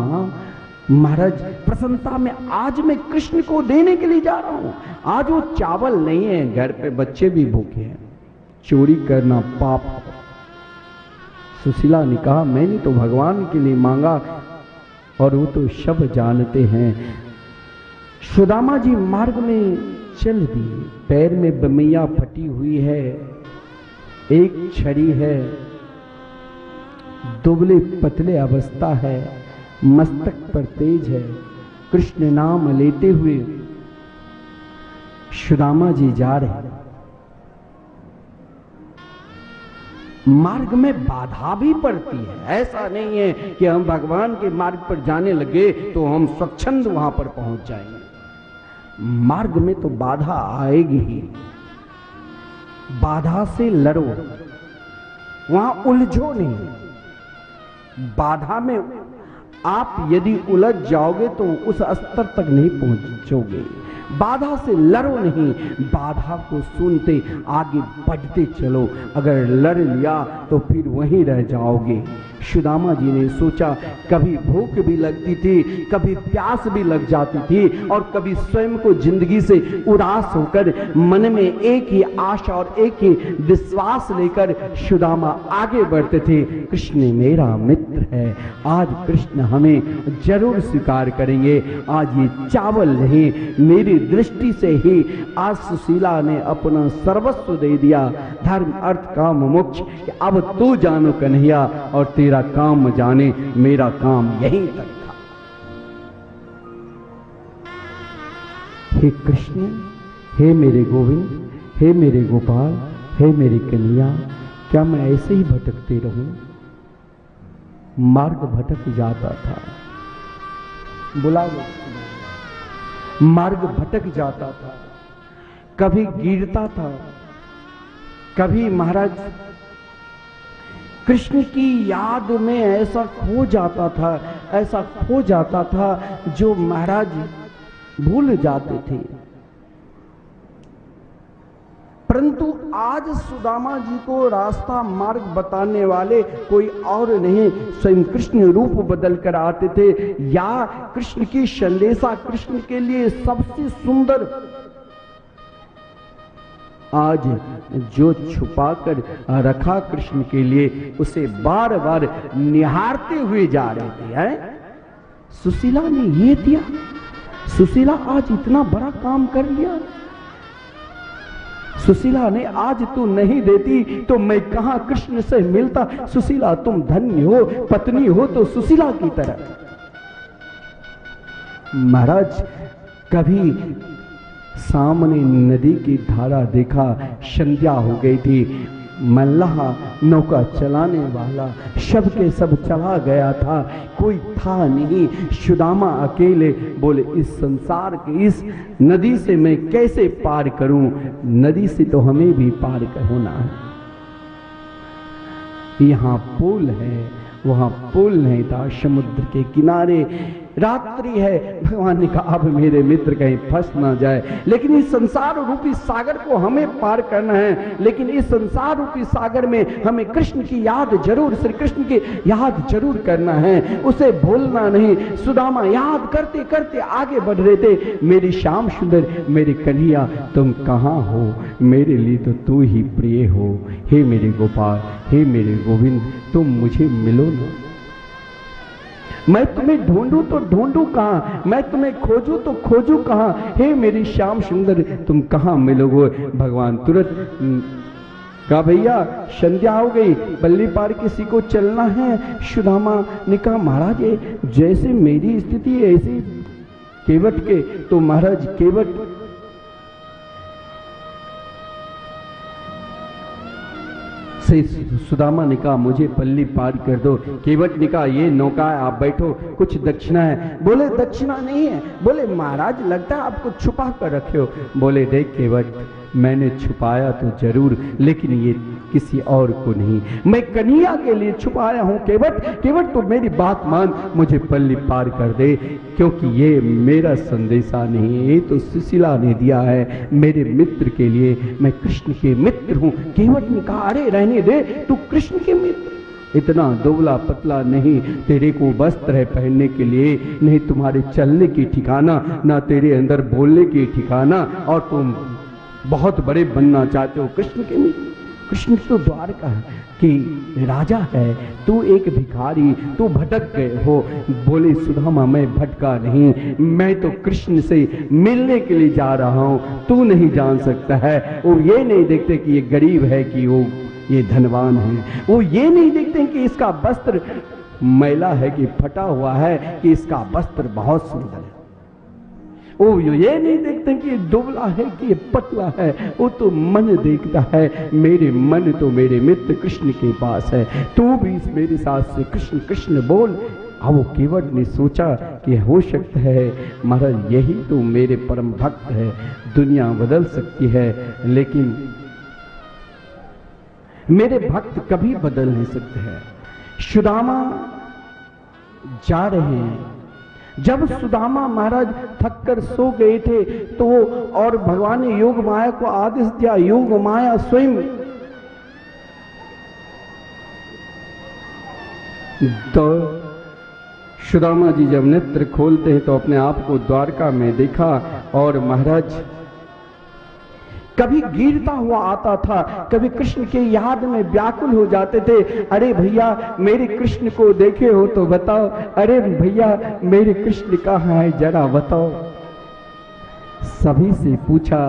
महाराज प्रसन्नता में, आज मैं कृष्ण को देने के लिए जा रहा हूं, आज वो चावल नहीं है, घर पे बच्चे भी भूखे हैं, चोरी करना पाप है। सुशीला ने कहा मैंने तो भगवान के लिए मांगा और वो तो सब जानते हैं। सुदामा जी मार्ग में चल दिए, पैर में बमैया फटी हुई है, एक छड़ी है, दुबले पतले अवस्था है, मस्तक पर तेज है। कृष्ण नाम लेते हुए सुदामा जी जा रहे हैं। मार्ग में बाधा भी पड़ती है, ऐसा नहीं है कि हम भगवान के मार्ग पर जाने लगे तो हम स्वच्छंद वहां पर पहुंच जाएंगे। मार्ग में तो बाधा आएगी ही, बाधा से लड़ो, वहां उलझो नहीं। बाधा में आप यदि उलझ जाओगे तो उस स्तर तक नहीं पहुंचोगे। बाधा से लड़ो नहीं, बाधा को सुनते आगे बढ़ते चलो, अगर लड़ लिया तो फिर वहीं रह जाओगे। सुदामा जी ने सोचा कभी भूख भी लगती थी, कभी प्यास भी लग जाती थी और कभी स्वयं को जिंदगी से उदास होकर मन में एक ही आशा और एक ही विश्वास लेकर सुदामा आगे बढ़ते थे, कृष्ण मेरा मित्र है, आज कृष्ण हमें जरूर स्वीकार करेंगे। आज ये चावल नहीं, मेरी दृष्टि से ही आज सुशीला ने अपना सर्वस्व दे दिया, धर्म अर्थ काम मोक्ष, अब तू जानो कन्हैया और तेरा काम जाने, मेरा काम यहीं तक था। हे कृष्ण, हे मेरे गोविंद, हे मेरे गोपाल, हे मेरे कन्हैया, क्या मैं ऐसे ही भटकते रहूं? मार्ग भटक जाता था, बुला लो, मार्ग भटक जाता था, कभी गिरता था, कभी महाराज कृष्ण की याद में ऐसा खो जाता था, ऐसा खो जाता था जो महाराज भूल जाते थे। परंतु आज सुदामा जी को रास्ता मार्ग बताने वाले कोई और नहीं, स्वयं कृष्ण रूप बदल कर आते थे, या कृष्ण की संदेशा कृष्ण के लिए सबसे सुंदर आज जो छुपा कर रखा कृष्ण के लिए, उसे बार बार निहारते हुए जा रहे थे। हैं? सुशीला ने ये दिया, सुशीला आज इतना बड़ा काम कर लिया, सुशीला ने आज तू नहीं देती तो मैं कहां कृष्ण से मिलता। सुशीला तुम धन्य हो, पत्नी हो तो सुशीला की तरह। महाराज कभी सामने नदी की धारा देखा, संध्या हो गई थी, मल्लाह नौका चलाने वाला सब के सब चला गया था, कोई था नहीं, सुदामा अकेले। बोले इस संसार के इस नदी से मैं कैसे पार करूं? नदी से तो हमें भी पार होना है। यहाँ पुल है, वहां पुल नहीं था, समुद्र के किनारे रात्रि है। भगवान ने कहा अब मेरे मित्र कहीं फंस ना जाए, लेकिन इस संसार रूपी सागर को हमें पार करना है, लेकिन इस संसार रूपी सागर में हमें कृष्ण की याद जरूर, श्री कृष्ण की याद जरूर करना है, उसे भूलना नहीं। सुदामा याद करते करते आगे बढ़ रहे थे। मेरी श्याम सुंदर, मेरे कन्हैया तुम कहाँ हो? मेरे लिए तो तू ही प्रिय हो। हे मेरे गोपाल, हे मेरे गोविंद, तुम मुझे मिलो ना। मैं तुम्हें ढूंढूं तो ढूंढूं कहां, मैं तुम्हें खोजूं तो खोजूं कहां? हे मेरी श्याम सुंदर, तुम कहां मिलोगे? भगवान तुरंत कहा भैया संध्या हो गई, बल्ली पार किसी को चलना है। सुदामा ने कहा महाराज जैसे मेरी स्थिति है ऐसी केवट के, तो महाराज केवट से सुदामा ने कहा मुझे पल्ली पार कर दो। केवट ने कहा ये नौका है, आप बैठो, कुछ दक्षिणा है। बोले दक्षिणा नहीं है। बोले महाराज लगता है आपको छुपा कर रखे हो। बोले देख केवट, मैंने छुपाया तो जरूर, लेकिन ये किसी और को नहीं, मैं कन्हैया के लिए छुपाया हूं। केवट केवट तो मेरी बात मान, मुझे पल्ली पार कर दे, क्योंकि ये मेरा संदेशा नहीं है, ये तो सुशीला ने दिया है मेरे मित्र के लिए। मैं कृष्ण के मित्र हूं। केवट ने कहा अरे रहने दे, तू कृष्ण के मित्र, इतना दुबला पतला नहीं, तेरे को वस्त्र है पहनने के लिए, नहीं तुम्हारे चलने की ठिकाना, ना तेरे अंदर बोलने की ठिकाना, और तुम बहुत बड़े बनना चाहते हो कृष्ण के मित्र। कृष्ण तो द्वारका की राजा है, तू एक भिखारी, तू भटक गए हो। बोले सुदामा मैं भटका नहीं, मैं तो कृष्ण से मिलने के लिए जा रहा हूं, तू नहीं जान सकता है। वो ये नहीं देखते कि ये गरीब है कि वो ये धनवान है, वो ये नहीं देखते कि इसका वस्त्र मैला है कि फटा हुआ है, कि इसका वस्त्र बहुत सुंदर है। वो ये नहीं देखते कि ये दुबला है कि ये पतला है, वो तो मन देखता है। मेरे मन तो मेरे मित्र कृष्ण के पास है, तू भी मेरे साथ से कृष्ण कृष्ण बोल। अब वो केवट ने सोचा कि हो सकता है महाराज यही तो मेरे परम भक्त है, दुनिया बदल सकती है, लेकिन मेरे भक्त कभी बदल नहीं सकते हैं। सुदामा जा रहे हैं। जब सुदामा महाराज थक कर सो गए थे तो और भगवान ने योग माया को आदेश दिया, योग माया स्वयं तो सुदामा जी जब नेत्र खोलते हैं तो अपने आप को द्वारका में देखा, और महाराज कभी गिरता हुआ आता था, कभी कृष्ण के याद में व्याकुल हो जाते थे। अरे भैया मेरे कृष्ण को देखे हो तो बताओ, अरे भैया मेरे कृष्ण कहाँ है जरा बताओ। सभी से पूछा।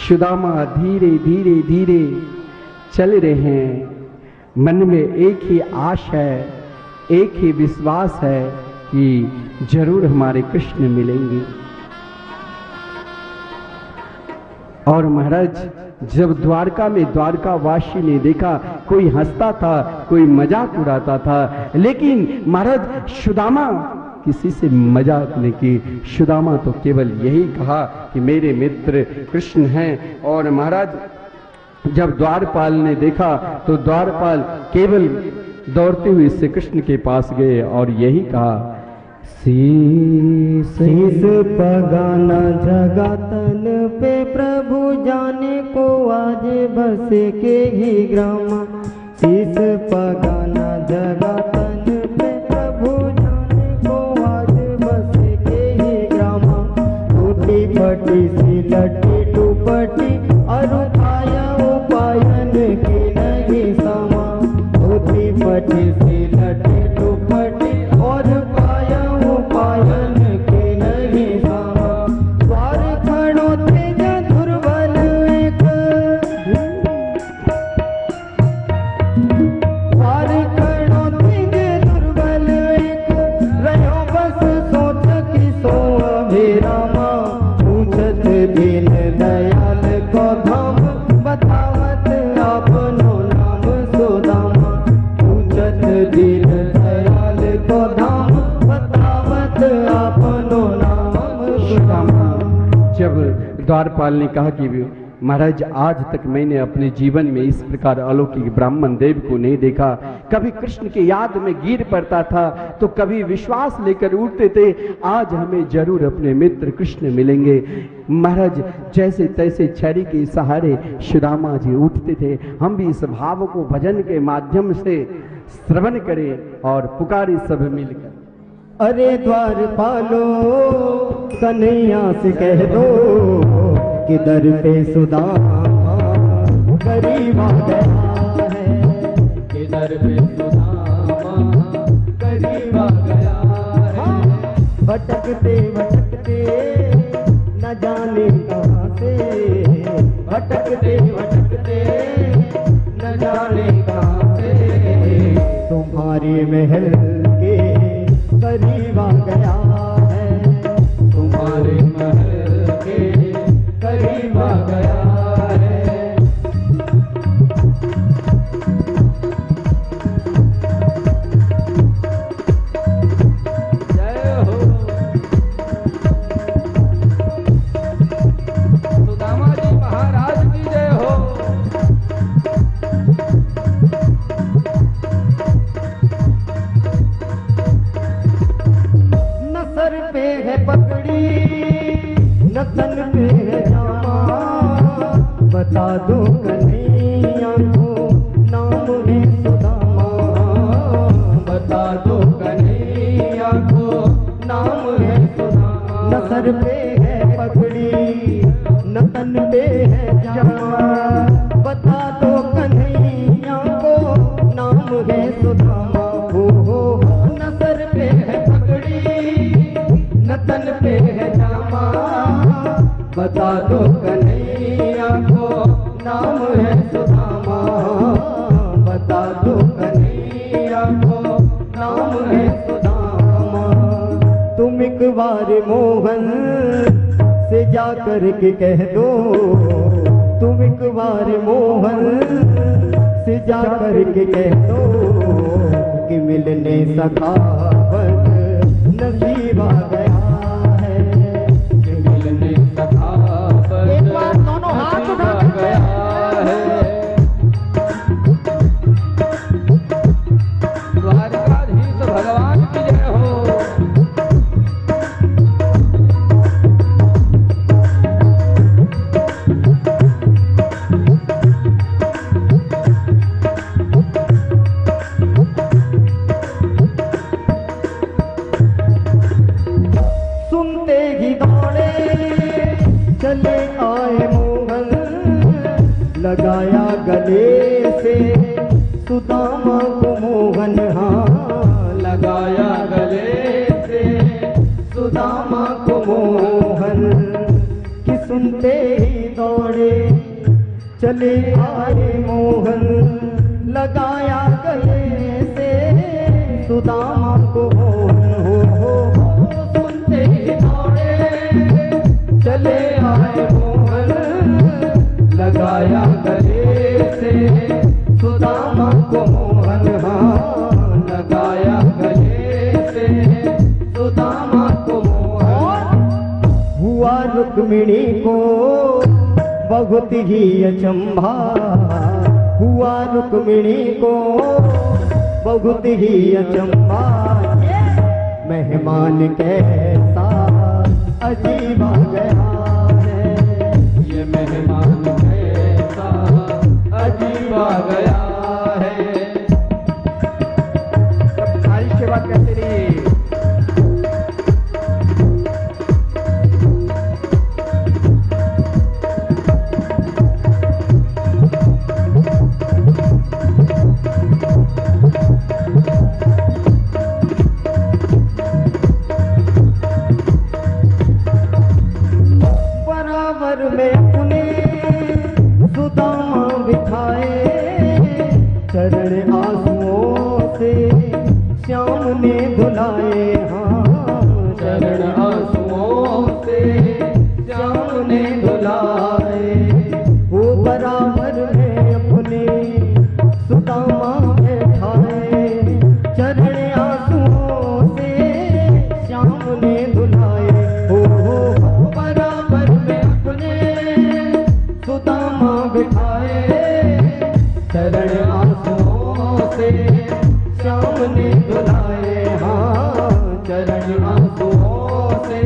सुदामा धीरे धीरे धीरे चल रहे हैं, मन में एक ही आश है, एक ही विश्वास है कि जरूर हमारे कृष्ण मिलेंगे। और महाराज जब द्वारका में द्वारकावासी ने देखा, कोई हंसता था, कोई मजाक उड़ाता था, लेकिन महाराज सुदामा किसी से मजाक नहीं की। सुदामा तो केवल यही कहा कि मेरे मित्र कृष्ण हैं। और महाराज जब द्वारपाल ने देखा तो द्वारपाल केवल दौड़ते हुए श्री कृष्ण के पास गए और यही कहा, शीस पगाना जगतन पे प्रभु जाने को आज बस के ही ग्राम। शीस पगाना जगतन पे प्रभु जाने को आज बस के ही ग्राम। टूटी फटी सी लटी टूपटी और पाया उपायन की नहीं समा। टूटी फटी सी लटी टूपटी और पायन के नहीं समा। द्वार खड़ो तेज दुर्बल एक, द्वार खड़ो तेज दुर्बल एक, रहो बस सोच की सो अभिरामा। पूछत दीन दयाल को धाम, बतावत अपनो नाम सुदामा। पूछत दीन दयाल को धाम, अपनो नाम सुदामा। जब द्वारपाल ने कहा कि महाराज आज तक मैंने अपने जीवन में इस प्रकार अलौकिक ब्राह्मण देव को नहीं देखा, कभी कृष्ण के याद में गिर पड़ता था तो कभी विश्वास लेकर उठते थे, आज हमें जरूर अपने मित्र कृष्ण मिलेंगे। महाराज जैसे तैसे छड़ी के सहारे सुदामा जी उठते थे। हम भी इस भाव को भजन के माध्यम से श्रवण करें और पुकारे सब मिलकर। अरे द्वारपालो कन्हैया से कह दो कि दर पे सुदामा करीब आ गया है, कि दर पे सुदामा करीब आ गया है। भटकते भटकते न जाने कहाँ से, भटकते भटकते न जाने कहाँ से, तुम्हारे महल के करीब आ गया है, तुम्हारे महल के करीब आ गया है। दो कन्हैया को नाम है सुदामा, बता दो कन्हैया को नाम है सुदामा। न सर पे है पगड़ी न तन पे है जामा, बता दो कन्हैया को नाम है सुदामा। हो न सर पे है पगड़ी न तन पे है जामा, बता दो कन्हैया को नाम है सुदामा, बता दो कन्हैया को नाम है सुदामा। तुम एक बार मोहन से जा कर के कह दो, तुम एक बार मोहन से जा कर के कह दो कि मिलने सखावत नसीब आ गया है, कि मिलने सखावत एक बार दोनों हाथ उठा कर गया है। द्वारकाधीश भगवान की जय हो। सुनते ही दौड़े चले आए मोहन, लगाया गले से सुदामा को मोहन। हाँ लगाया गले से सुदामा को मोहन, कि सुनते ही दौड़े चले आए मोहन, लगाया गले से सुदामा को मोहन। हो सुनते ही दौड़े चले आए मोहन, लगाया गले से सुदामा को मोहन। हाँ लगाया गले से सुदामा को मोहन। हुआ रुक्मिणी को बहुत ही अचंभा, हुआ रुक्मिणी को बहुत ही अचंभा। मेहमान कैसा अजीब आ गया है, ये मेहमान कैसा अजीब आ गया है। सब सारी सेवा करते रहिए। बराबर में अपने सुदामा बिठाए, चरण आंसुओं से श्याम ने धुलाए। हाँ चरण आंसुओं से श्याम ने धुलाए। वो बराबर में अपने सुदामा बैठाए, चरण आंसुओं से श्याम ने धुलाए। हो बराबर में अपने सुदामा बिठाए, चरण आंसुओं से श्याम ने धुलाए। हाँ चरण आंसुओं से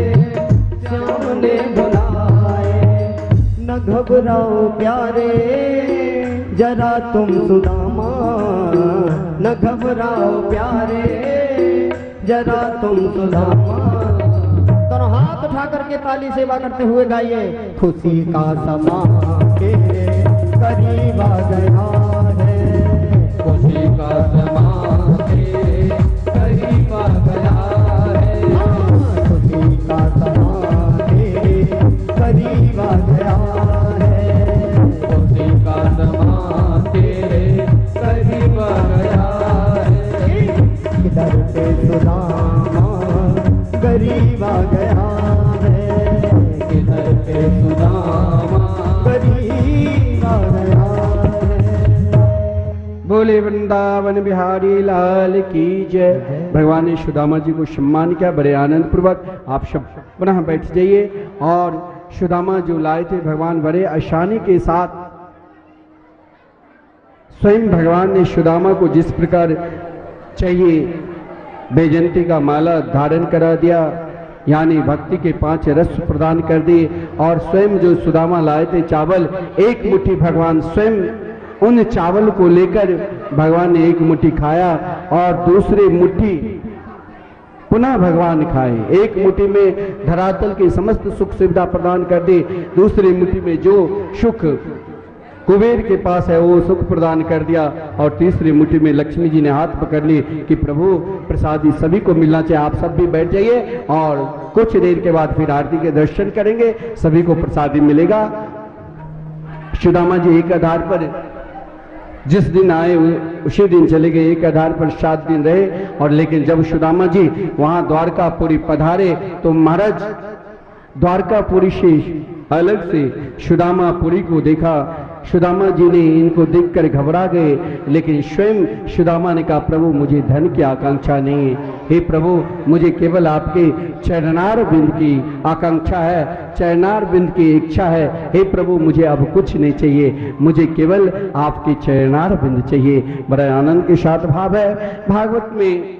श्याम ने धुलाए। न घबराओ प्यारे जरा तुम सुदामा, न घबराओ प्यारे जरा तुम सुदामा। दोनों हाथ उठा करके ताली सेवा करते हुए गाइए। खुशी का समा के करीब आ गया है, खुशी का समा के करीब आ गया है। खुशी का समा के करीब आ गया है, खुशी का समा तेरे करीब आ गया है। इधर पे सुदामा गरीब आ गया है, इधर पे सुदामा गरीब आ गया है। बोले वृंदावन बिहारी लाल की जय। भगवान ने सुदामा जी को सम्मान किया बड़े आनंद पूर्वक। आप सब पुनः बैठ जाइए। और सुदामा जो लाए थे भगवान बड़े आसानी के साथ, स्वयं भगवान ने सुदामा को जिस प्रकार चाहिए बैजंती का माला धारण करा दिया। यानी भक्ति के 5 रस प्रदान कर दिए। और स्वयं जो सुदामा लाए थे चावल, एक मुट्ठी भगवान स्वयं उन चावल को लेकर भगवान ने एक मुट्ठी खाया और दूसरी मुट्ठी पुनः भगवान खाए। एक मुट्ठी में धरातल की समस्त सुख सुविधा प्रदान कर दी, दूसरी मुट्ठी में जो सुख कुबेर के पास है वो सुख प्रदान कर दिया, और तीसरी मुट्ठी में लक्ष्मी जी ने हाथ पकड़ ली कि प्रभु प्रसादी सभी को मिलना चाहिए, आप सब भी बैठ जाइए और कुछ देर के बाद फिर आरती के दर्शन करेंगे, सभी को प्रसादी मिलेगा। सुदामा जी एक आधार पर जिस दिन आए उसी दिन चले गए, एक आधार पर 7 दिन रहे। और लेकिन जब सुदामा जी वहां द्वारकापुरी पधारे तो महाराज द्वारकापुरी से अलग से सुदामापुरी को देखा। सुदामा जी ने इनको देखकर घबरा गए, लेकिन स्वयं सुदामा ने कहा प्रभु मुझे धन की आकांक्षा नहीं है, हे प्रभु मुझे केवल आपके चरणार बिंद की आकांक्षा है, चरणार बिंद की इच्छा है, हे प्रभु मुझे अब कुछ नहीं चाहिए, मुझे केवल आपके चरणार बिंद चाहिए। बड़ा आनंद के साथ भाव है। भागवत में